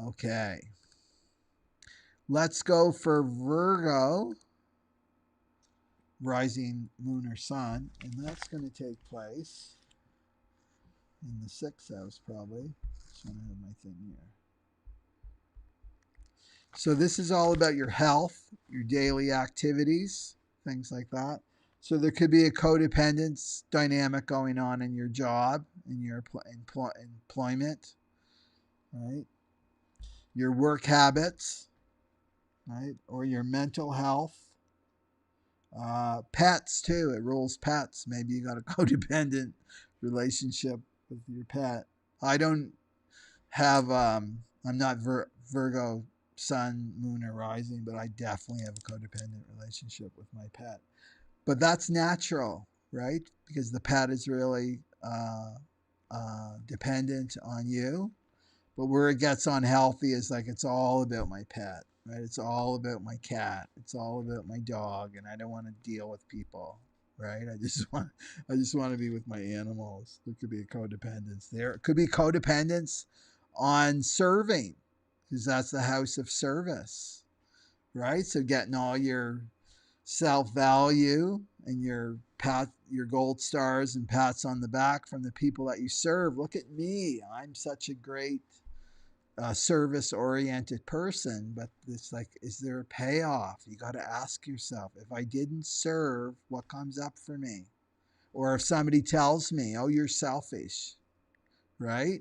Okay. Let's go for Virgo, rising moon or sun, and that's going to take place in the 6th house, probably. Just want to have my thing here. So this is all about your health, your daily activities, things like that. So there could be a codependence dynamic going on in your job, in your employment, right? Your work habits, right? Or your mental health. Pets too. It rules pets. Maybe you got a codependent relationship with your pet. I don't have I'm not Virgo sun, moon, or rising, but I definitely have a codependent relationship with my pet. But that's natural, right? Because the pet is really dependent on you. But where it gets unhealthy is like it's all about my pet, right? It's all about my cat. It's all about my dog, and I don't want to deal with people, right? I just want to be with my animals. There could be a codependence there. It could be codependence on serving, because that's the house of service, right? So getting all your self-value and your gold stars and pats on the back from the people that you serve. Look at me. I'm such a great service-oriented person, but it's like, is there a payoff? You got to ask yourself, if I didn't serve, what comes up for me? Or if somebody tells me, oh, you're selfish, right?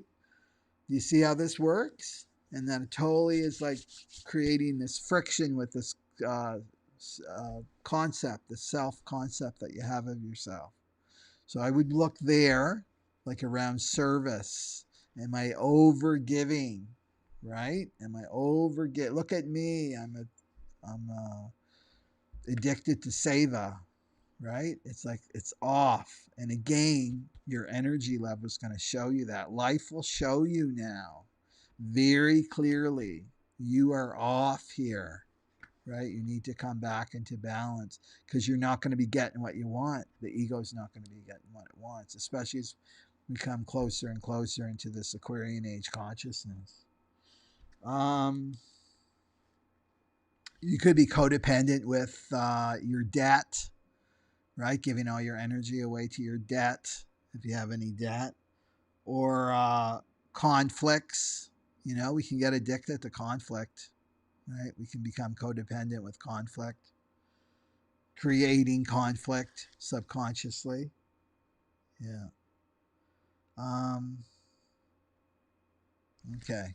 Do you see how this works? And then it totally is like creating this friction with this concept, the self concept that you have of yourself. So I would look there, like around service. Am I over giving? Right? Am I over get? Look at me. I'm addicted to seva. Right? It's like it's off. And again, your energy level is going to show you that. Life will show you now very clearly. You are off here. right? You need to come back into balance because you're not going to be getting what you want. The ego's not going to be getting what it wants, especially as we come closer and closer into this Aquarian Age consciousness. You could be codependent with your debt, right? Giving all your energy away to your debt if you have any debt, or conflicts. You know, we can get addicted to conflict, right? We can become codependent with conflict, creating conflict subconsciously. Yeah. Okay.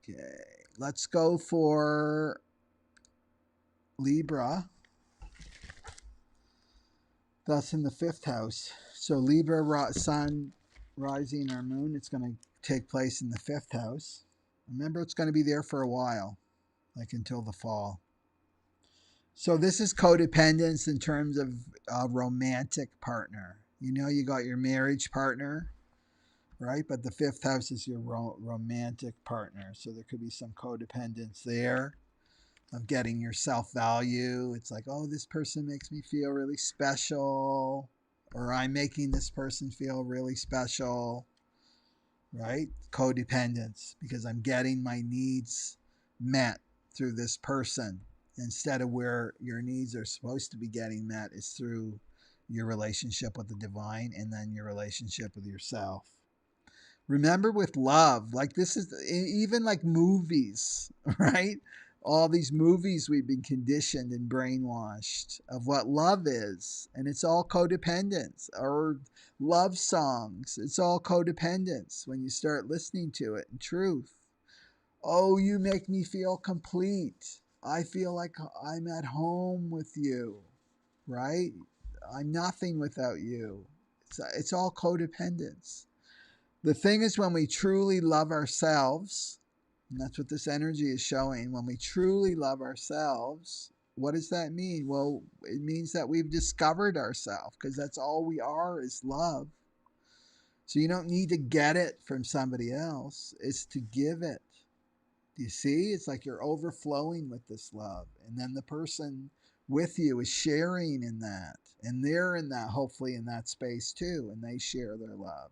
Okay. Let's go for Libra. That's in the 5th house. So Libra, Sun, rising, or Moon, it's going to take place in the 5th house. Remember, it's going to be there for a while, like until the fall. So this is codependence in terms of a romantic partner. You know, you got your marriage partner, right? But the 5th house is your romantic partner. So there could be some codependence there of getting your self-value. It's like, oh, this person makes me feel really special, or I'm making this person feel really special, right? Codependence, because I'm getting my needs met through this person instead of where your needs are supposed to be getting met is through your relationship with the divine and then your relationship with yourself. Remember, with love, like this is even like movies, right? All these movies we've been conditioned and brainwashed of what love is, and it's all codependence. Or love songs, it's all codependence when you start listening to it in truth. Oh, you make me feel complete. I feel like I'm at home with you, right? I'm nothing without you. It's all codependence. The thing is, when we truly love ourselves, and that's what this energy is showing, when we truly love ourselves, what does that mean? Well, it means that we've discovered ourselves, because that's all we are is love. So you don't need to get it from somebody else, it's to give it. Do you see? It's like you're overflowing with this love. And then the person with you is sharing in that. And they're in that, hopefully in that space too. And they share their love.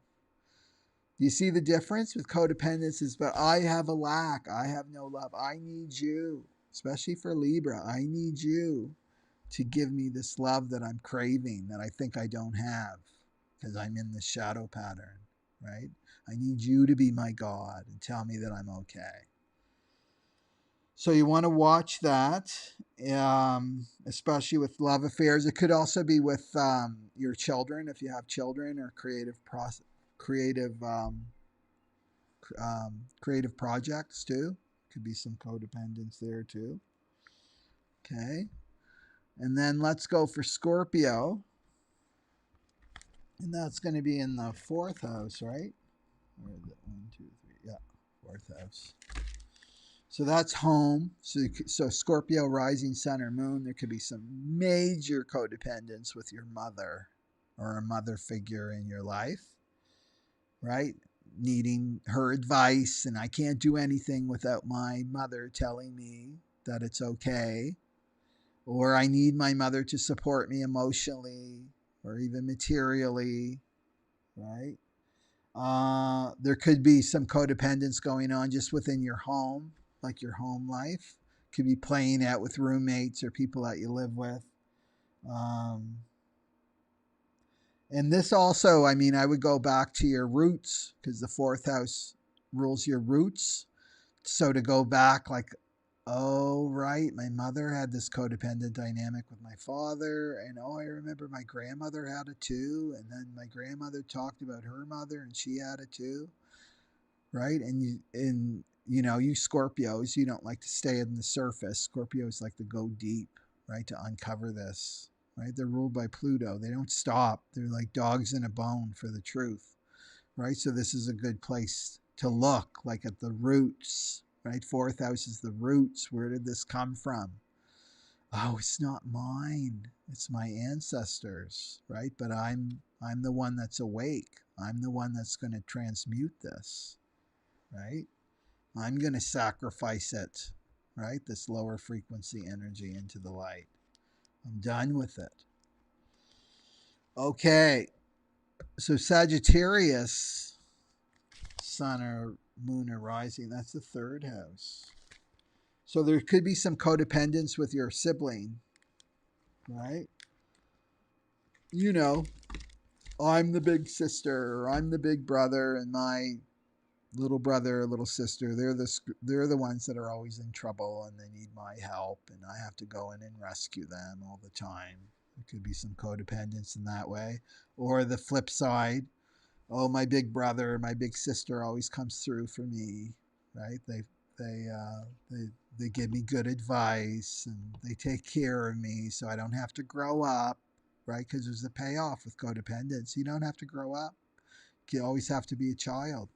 Do you see the difference with codependence? Is, but I have a lack. I have no love. I need you, especially for Libra. I need you to give me this love that I'm craving, that I think I don't have because I'm in the shadow pattern, right? I need you to be my God and tell me that I'm okay. So you want to watch that, especially with love affairs. It could also be with your children, if you have children, or creative projects too. Could be some codependence there too. Okay. And then let's go for Scorpio. And that's going to be in the 4th house, right? Where is it? 1, 2, 3. Yeah, 4th house. So that's home. So Scorpio, rising, sun, or moon, there could be some major codependence with your mother or a mother figure in your life, right? Needing her advice, and I can't do anything without my mother telling me that it's okay. Or I need my mother to support me emotionally or even materially, right? There could be some codependence going on just within your home, like your home life. Could be playing out with roommates or people that you live with. And this also, I mean, I would go back to your roots, because the 4th house rules your roots. So to go back, like, oh, right, my mother had this codependent dynamic with my father. And oh, I remember my grandmother had it too. And then my grandmother talked about her mother and she had it too. Right? And you Scorpios, you don't like to stay on the surface. Scorpios like to go deep, right? To uncover this, right? They're ruled by Pluto. They don't stop. They're like dogs in a bone for the truth, right? So this is a good place to look, like at the roots, right? 4th house is the roots. Where did this come from? Oh, it's not mine. It's my ancestors, right? But I'm the one that's awake. I'm the one that's going to transmute this, right? I'm going to sacrifice it, right? This lower frequency energy into the light. I'm done with it. Okay, so Sagittarius, sun or moon or rising, that's the third house. So there could be some codependence with your sibling, right? You know, I'm the big sister, or I'm the big brother, and my little brother or little sister, they're the ones that are always in trouble and they need my help, and I have to go in and rescue them all the time. There could be some codependence in that way. Or the flip side, oh, my big brother, my big sister always comes through for me, right? They uh, they they give me good advice and they take care of me, so I don't have to grow up, right? Because there's a payoff with codependence. You don't have to grow up. You always have to be a child,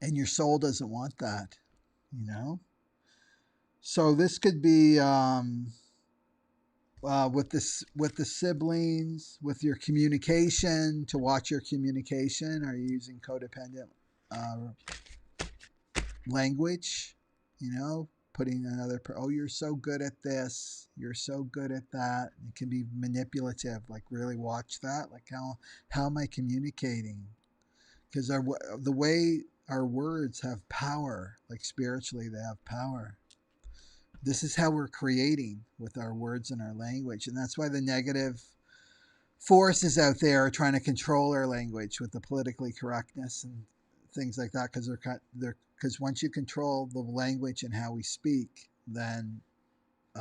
and your soul doesn't want that, you know. So this could be with the siblings, with your communication, to watch your communication. Are you using codependent uh, language? You know, putting another, oh, you're so good at this, you're so good at that. It can be manipulative. Like, really watch that. Like, how am I communicating? Because the way our words have power, like spiritually, they have power. This is how we're creating with our words and our language, and that's why the negative forces out there are trying to control our language with the politically correctness and things like that, because once you control the language and how we speak, then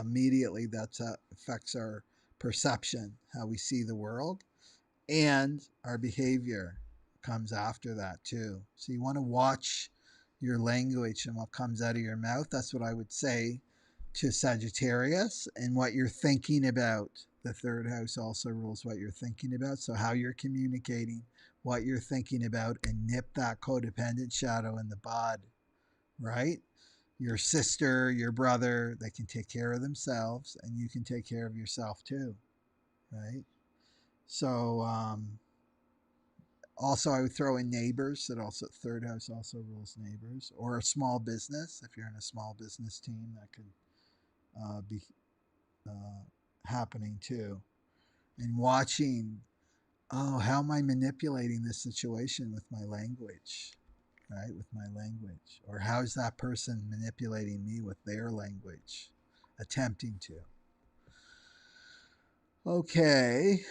immediately that affects our perception, how we see the world, and our behavior comes after that too. So you want to watch your language and what comes out of your mouth. That's what I would say to Sagittarius, and what you're thinking about. The third house also rules what you're thinking about. So how you're communicating, what you're thinking about, and nip that codependent shadow in the bud, right? Your sister, your brother, they can take care of themselves, and you can take care of yourself too, right? So also, I would throw in neighbors. That also, third house also rules neighbors, or a small business. If you're in a small business team, that could be happening too. And watching, oh, how am I manipulating this situation with my language, right? With my language, or how's that person manipulating me with their language, attempting to. Okay,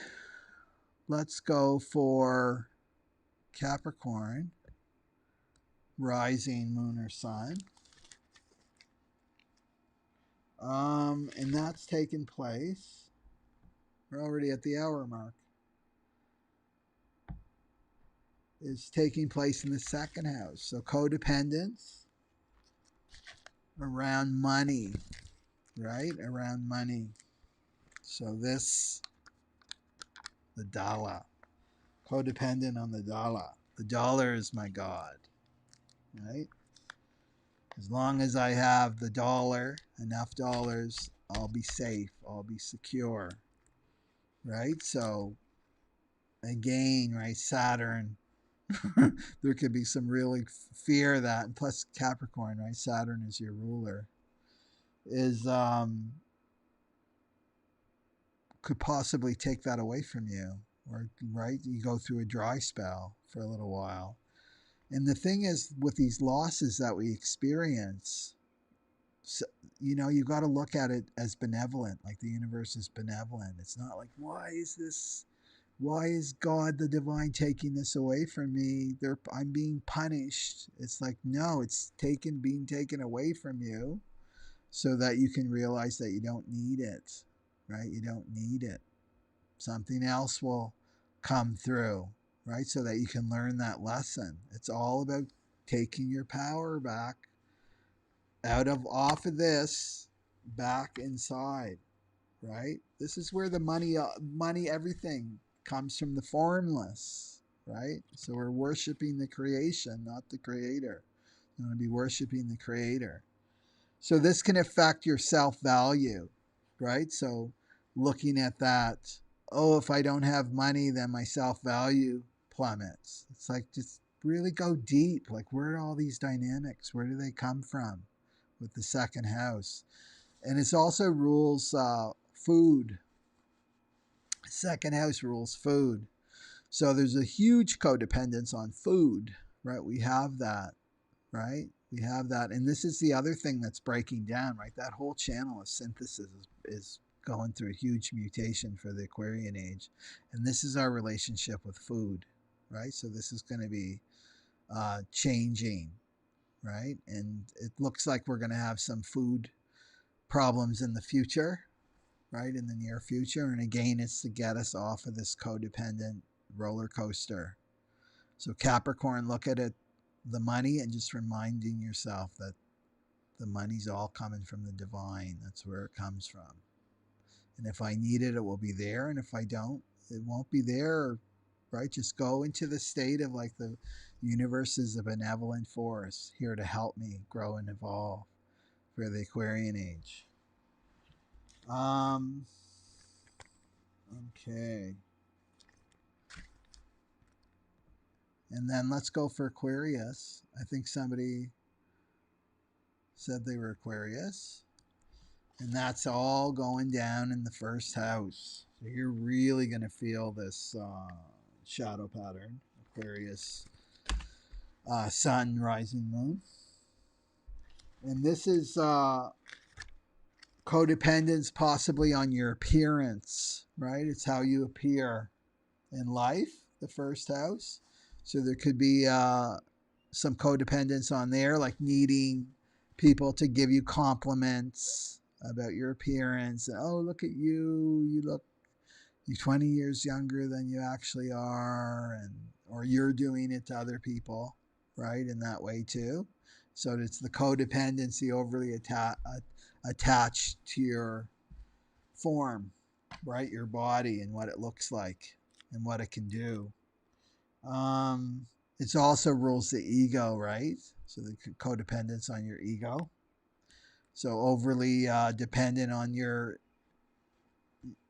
let's go for Capricorn, rising, moon, or sun. And that's taken place. We're already at the hour mark. Is taking place in the second house. So codependence around money, right? Around money. So this, the dollar. Codependent on the dollar. The dollar is my God, right? As long as I have the dollar, enough dollars, I'll be safe. I'll be secure, right? So again, right, Saturn, there could be some really fear of that. And plus Capricorn, right? Saturn is your ruler. Is could possibly take that away from you. Or right, you go through a dry spell for a little while. And the thing is, with these losses that we experience, so, you know, you got to look at it as benevolent, like the universe is benevolent. It's not like, why is God the divine taking this away from me? I'm being punished. It's like, no, it's being taken away from you so that you can realize that you don't need it, right? You don't need it. Something else will come through, right? So that you can learn that lesson. It's all about taking your power back off of this, back inside, right? This is where the money, everything comes from, the formless, right? So we're worshiping the creation, not the creator. You want to be worshiping the creator. So this can affect your self-value, right? So looking at that, oh, if I don't have money, then my self-value plummets. It's like, just really go deep. Like, where are all these dynamics? Where do they come from? with the second house. And it also rules food. Second house rules food. So there's a huge codependence on food, right? We have that, right? We have that. And this is the other thing that's breaking down, right? That whole channel of synthesis is going through a huge mutation for the Aquarian age. And this is our relationship with food, right? So this is going to be changing, right? And it looks like we're going to have some food problems in the future, right? In the near future. And again, it's to get us off of this codependent roller coaster. So Capricorn, look at it, the money, and just reminding yourself that the money's all coming from the divine. That's where it comes from. And if I need it, it will be there. And if I don't, it won't be there, right? Just go into the state of like the universe is a benevolent force here to help me grow and evolve for the Aquarian age. Okay. And then let's go for Aquarius. I think somebody said they were Aquarius. And that's all going down in the first house. So you're really going to feel this shadow pattern. Aquarius, sun, rising moon. And this is codependence possibly on your appearance, right? It's how you appear in life, the first house. So there could be some codependence on there, like needing people to give you compliments about your appearance. Oh, look at you. You're 20 years younger than you actually are. Or you're doing it to other people, right? In that way too. So it's the codependency overly attached to your form, right? Your body and what it looks like and what it can do. It also rules the ego, right? So the codependence on your ego. So overly dependent on your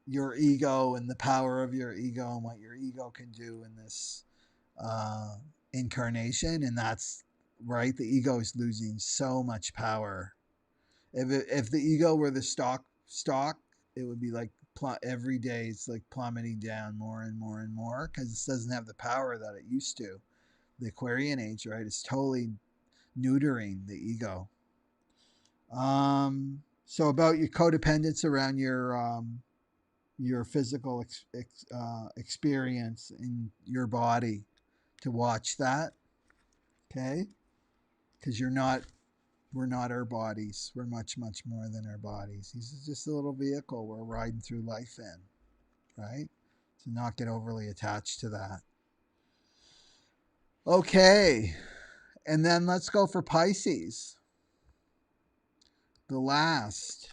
ego and the power of your ego and what your ego can do in this incarnation. And that's right. The ego is losing so much power. If the ego were the stock, it would be like every day it's like plummeting down more and more and more because it doesn't have the power that it used to. The Aquarian age, right, is totally neutering the ego. So about your codependence around your physical experience in your body, to watch that, okay? Because we're not our bodies. We're much, much more than our bodies. This is just a little vehicle we're riding through life in, right? To not get overly attached to that. Okay, and then let's go for Pisces. The last.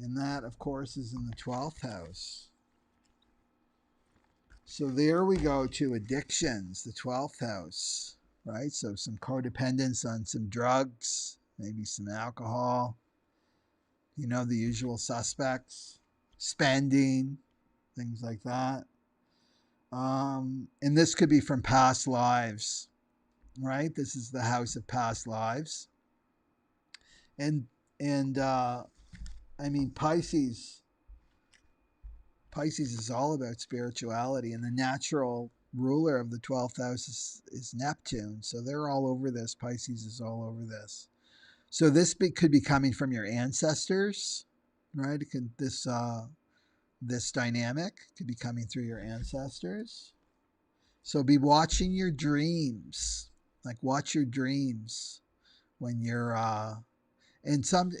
And that, of course, is in the 12th house. So there we go to addictions, the 12th house, right? So some codependence on some drugs, maybe some alcohol, the usual suspects, spending, things like that. And this could be from past lives, right? This is the house of past lives. And I mean, Pisces is all about spirituality, and the natural ruler of the 12th house is Neptune. So they're all over this. Pisces is all over this. So this could be coming from your ancestors, right? This dynamic could be coming through your ancestors. So be watching your dreams. Like watch your dreams when you're and some,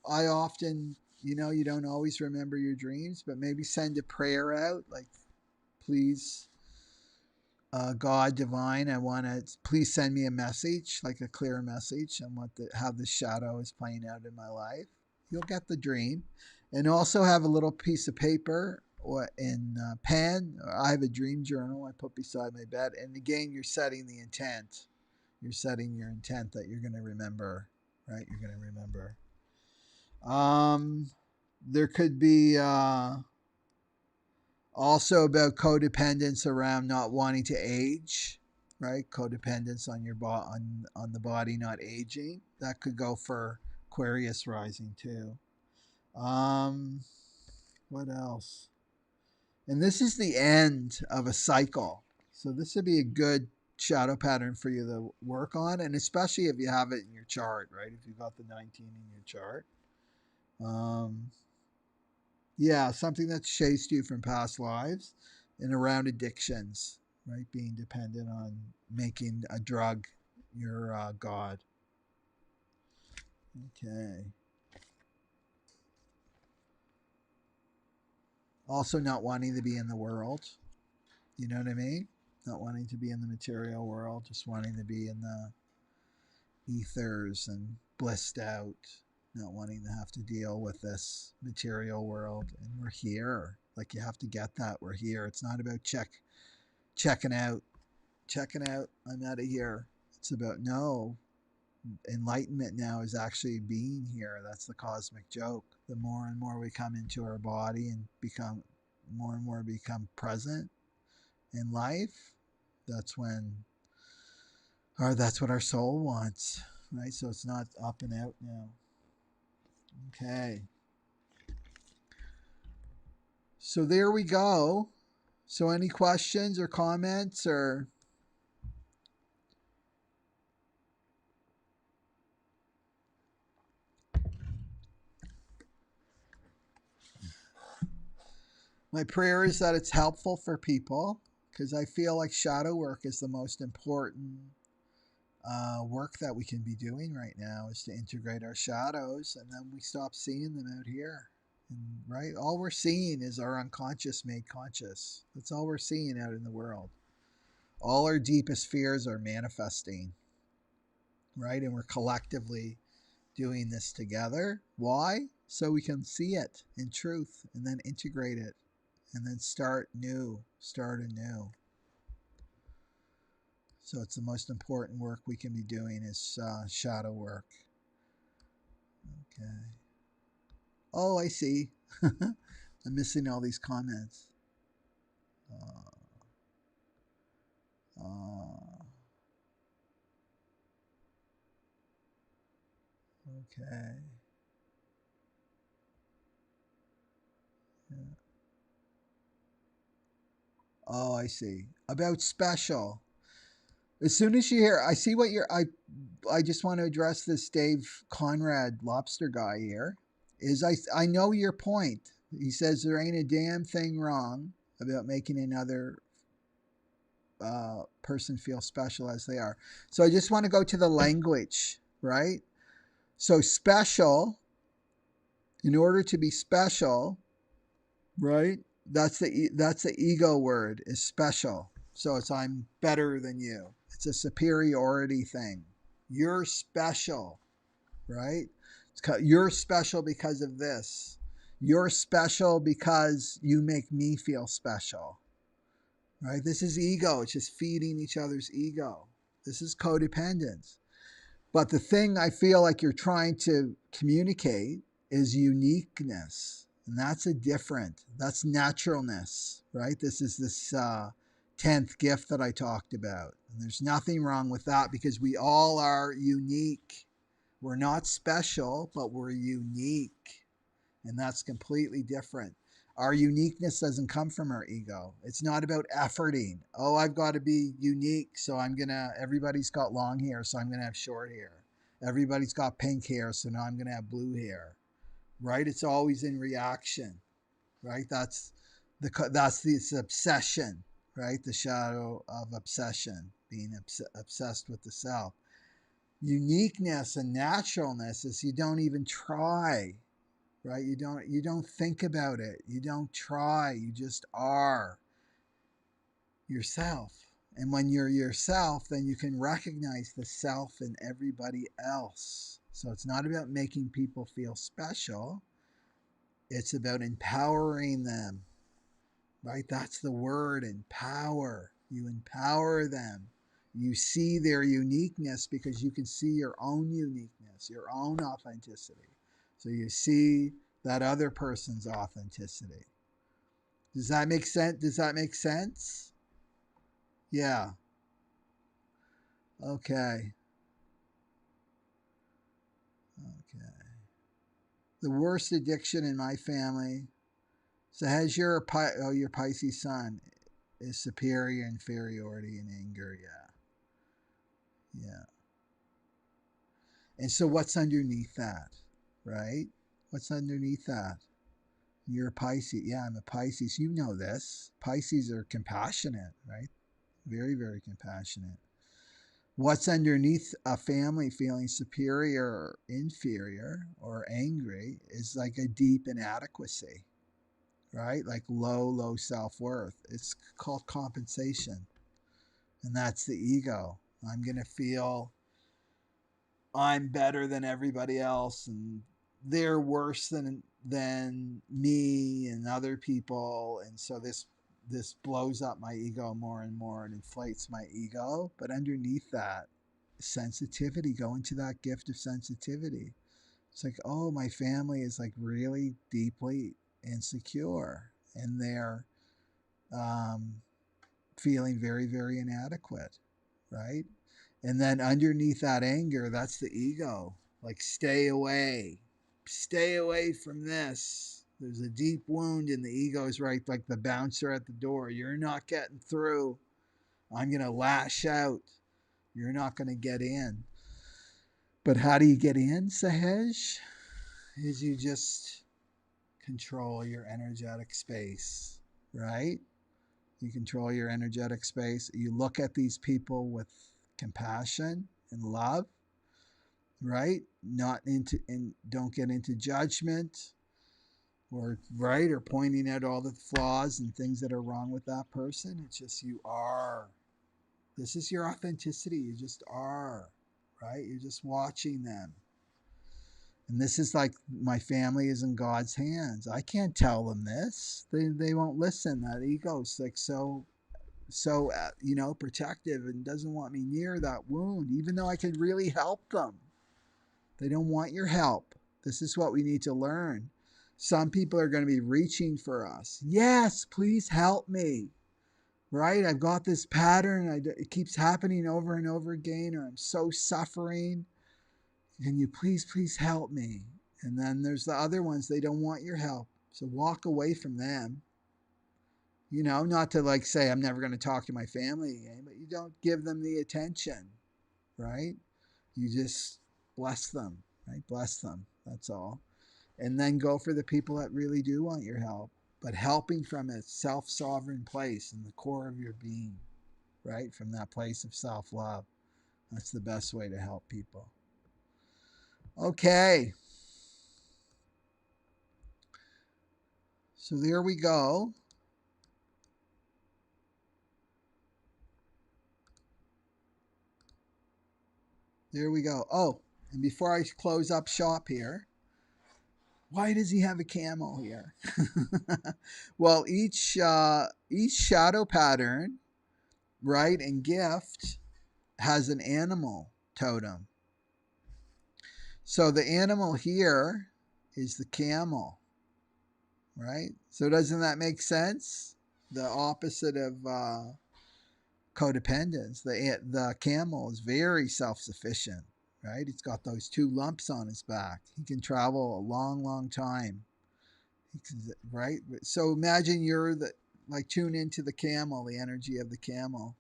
I often, you don't always remember your dreams, but maybe send a prayer out, like, please, God divine, please send me a message, like a clear message on how the shadow is playing out in my life. You'll get the dream. And also have a little piece of paper or in pen. I have a dream journal I put beside my bed. And again, you're setting the intent. You're setting your intent that you're going to remember, right? You're going to remember. There could be also about codependence around not wanting to age, right? Codependence on your on the body not aging. That could go for Aquarius rising too. What else? And this is the end of a cycle. So this would be a good shadow pattern for you to work on, and especially if you have it in your chart, right? If you've got the 19 in your chart. Yeah, something that's chased you from past lives and around addictions, right? Being dependent on making a drug your god. Okay. Also, not wanting to be in the world. You know what I mean? Not wanting to be in the material world, just wanting to be in the ethers and blissed out, not wanting to have to deal with this material world. And we're here. Like, you have to get that. We're here. It's not about checking out. I'm out of here. It's about, no, enlightenment now is actually being here. That's the cosmic joke. The more and more we come into our body and become more and more become present in life, that's when, or that's what our soul wants, right? So it's not up and out now. Okay. So there we go. So any questions or comments or? My prayer is that it's helpful for people, because I feel like shadow work is the most important work that we can be doing right now, is to integrate our shadows, and then we stop seeing them out here. And, right? All we're seeing is our unconscious made conscious. That's all we're seeing out in the world. All our deepest fears are manifesting, right? And we're collectively doing this together. Why? So we can see it in truth and then integrate it and then start anew. So it's the most important work we can be doing is shadow work. Okay. Oh, I see. I'm missing all these comments. Okay. Yeah. Oh, I see. About special. As soon as you hear, I see what you're. I just want to address this Dave Conrad lobster guy here. Is I know your point. He says there ain't a damn thing wrong about making another person feel special as they are. So I just want to go to the language, right? So special, in order to be special, right? That's the ego word, is special. So it's, I'm better than you. It's a superiority thing. You're special, right? You're special because of this. You're special because you make me feel special, right? This is ego. It's just feeding each other's ego. This is codependence. But the thing I feel like you're trying to communicate is uniqueness. And that's that's naturalness, right? This is this 10th gift that I talked about. And there's nothing wrong with that, because we all are unique. We're not special, but we're unique. And that's completely different. Our uniqueness doesn't come from our ego. It's not about efforting. Oh, I've got to be unique, so everybody's got long hair, so I'm going to have short hair. Everybody's got pink hair, so now I'm going to have blue hair. Right? It's always in reaction. Right? That's this obsession, right? The shadow of obsession, being obsessed with the self. Uniqueness and naturalness is you don't even try, right? You don't think about it. You don't try. You just are yourself. And when you're yourself, then you can recognize the self in everybody else. So it's not about making people feel special. It's about empowering them, right? That's the word, empower. You empower them. You see their uniqueness because you can see your own uniqueness, your own authenticity. So you see that other person's authenticity. Does that make sense? Yeah. Okay. Okay. The worst addiction in my family. So has your your Pisces sun is superior, inferiority, and anger. Yeah. Yeah. And so what's underneath that? Right? What's underneath that? You're a Pisces. Yeah, I'm a Pisces. You know this. Pisces are compassionate, right? Very, very compassionate. What's underneath a family feeling superior or inferior or angry is like a deep inadequacy, right? Like low self worth. It's called compensation. And that's the ego. I'm going to feel I'm better than everybody else and they're worse than me and other people, and so this blows up my ego more and more and inflates my ego. But underneath that, sensitivity, go into that gift of sensitivity. It's like, oh, my family is like really deeply insecure and they're um, feeling very, very inadequate, right? And then underneath that anger, that's the ego. Like, stay away. Stay away from this. There's a deep wound, and the ego is right, like the bouncer at the door. You're not getting through. I'm going to lash out. You're not going to get in. But how do you get in, Sahej? Is you just control your energetic space, right? You control your energetic space. You look at these people with compassion and love, right? Not into and don't get into judgment or right or pointing out all the flaws and things that are wrong with that person. It's just you are. This is your authenticity. You just are, right? You're just watching them. And this is like my family is in God's hands. I can't tell them this. They won't listen. That ego's like so protective and doesn't want me near that wound, even though I could really help them. They don't want your help. This is what we need to learn. Some people are going to be reaching for us. Yes, please help me. Right? I've got this pattern. It keeps happening over and over again, or I'm so suffering. Can you please help me? And then there's the other ones, they don't want your help. So walk away from them. Not to like say, I'm never going to talk to my family again, but you don't give them the attention, right? You just bless them, right? Bless them. That's all. And then go for the people that really do want your help, but helping from a self sovereign place in the core of your being, right? From that place of self love. That's the best way to help people. Okay. So there we go. There we go. Oh, and before I close up shop here, why does he have a camel here? Well, each shadow pattern, right, and gift has an animal totem. So the animal here is the camel, right? So doesn't that make sense? The opposite of codependence. The camel is very self-sufficient, right? It's got those two lumps on his back. He can travel a long time. Right? So imagine you're tune into the camel, the energy of the camel.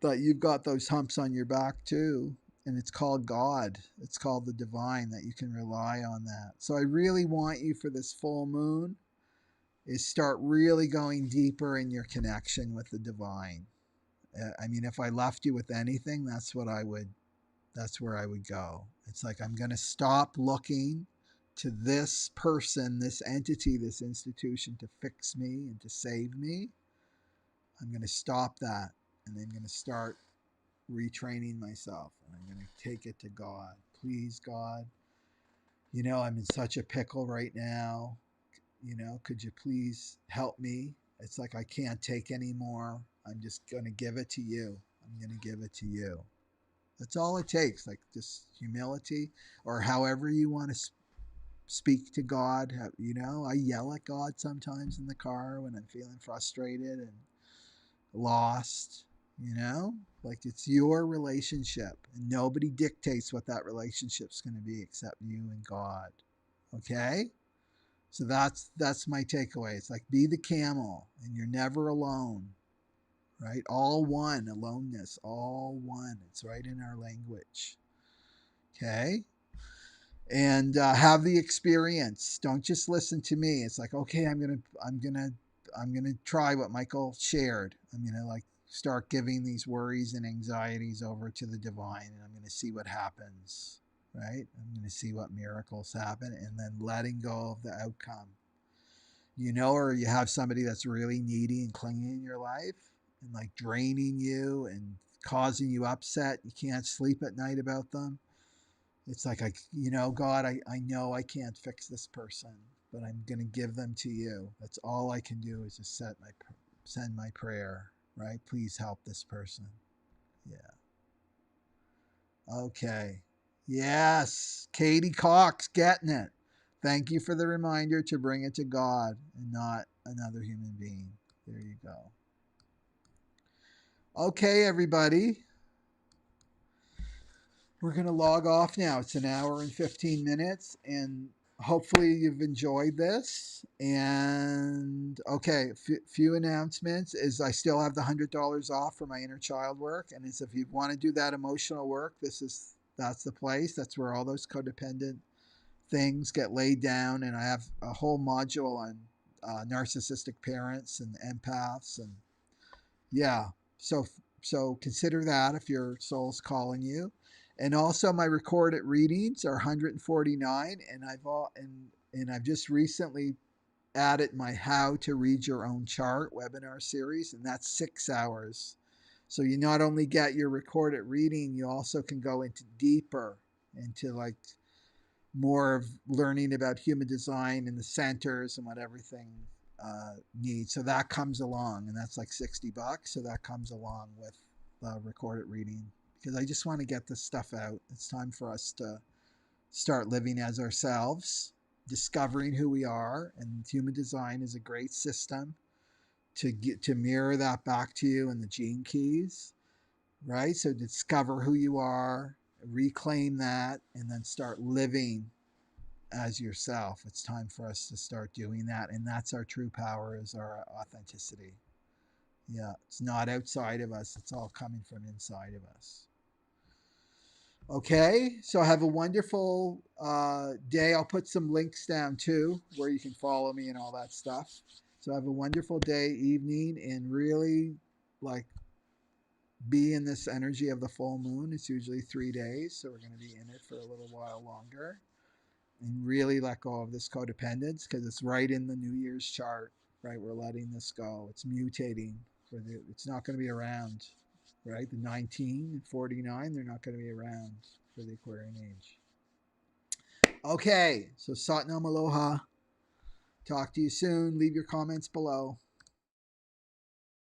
But you've got those humps on your back too, and it's called God. It's called the divine, that you can rely on that. So I really want you for this full moon is start really going deeper in your connection with the divine. I mean, if I left you with anything, that's where I would go. It's like I'm going to stop looking to this person, this entity, this institution to fix me and to save me. I'm going to stop that, and I'm going to start retraining myself, and I'm going to take it to God. Please, God, I'm in such a pickle right now. Could you please help me? It's like I can't take anymore. I'm just going to give it to you. I'm going to give it to you. That's all it takes, like just humility, or however you want to speak to God. I yell at God sometimes in the car when I'm feeling frustrated and lost. You know, like it's your relationship, and nobody dictates what that relationship's going to be except you and God. Okay? So that's my takeaway. It's like be the camel and you're never alone. Right? All one, aloneness, all one. It's right in our language. Okay? And have the experience. Don't just listen to me. It's like, okay, I'm gonna try what Michael shared. I'm gonna like start giving these worries and anxieties over to the divine, and I'm gonna see what happens. Right? I'm gonna see what miracles happen, and then letting go of the outcome. Or you have somebody that's really needy and clingy in your life, and like draining you and causing you upset. You can't sleep at night about them. It's like, God, I know I can't fix this person, but I'm going to give them to you. That's all I can do is just send my prayer, right? Please help this person. Yeah. Okay. Yes. Katie Cox, getting it. Thank you for the reminder to bring it to God and not another human being. There you go. Okay, everybody. We're going to log off now. It's an hour and 15 minutes, and hopefully you've enjoyed this. And okay, few announcements is I still have the $100 off for my inner child work, and it's if you want to do that emotional work, that's the place. That's where all those codependent things get laid down, and I have a whole module on narcissistic parents and empaths, and yeah. So so consider that if your soul's calling you. And also my recorded readings are 149, and I've just recently added my How to Read Your Own Chart webinar series, and that's 6 hours. So you not only get your recorded reading, you also can go into deeper into like more of learning about human design and the centers and what everything needs. So that comes along, and that's like $60. So that comes along with the recorded reading because I just want to get this stuff out. It's time for us to start living as ourselves, discovering who we are, and human design is a great system to mirror that back to you in the gene keys, right? So discover who you are, reclaim that, and then start living as yourself. It's time for us to start doing that, and that's our true power, is our authenticity. Yeah, it's not outside of us, it's all coming from inside of us. Okay, so have a wonderful day. I'll put some links down too where you can follow me and all that stuff. So have a wonderful day, evening, and really like be in this energy of the full moon. It's usually 3 days, so we're going to be in it for a little while longer. And really let go of this codependence because it's right in the New Year's chart, right? We're letting this go. It's mutating. It's not going to be around, right? The 19 and 49, they're not going to be around for the Aquarian Age. Okay, so Satnam Aloha. Talk to you soon. Leave your comments below.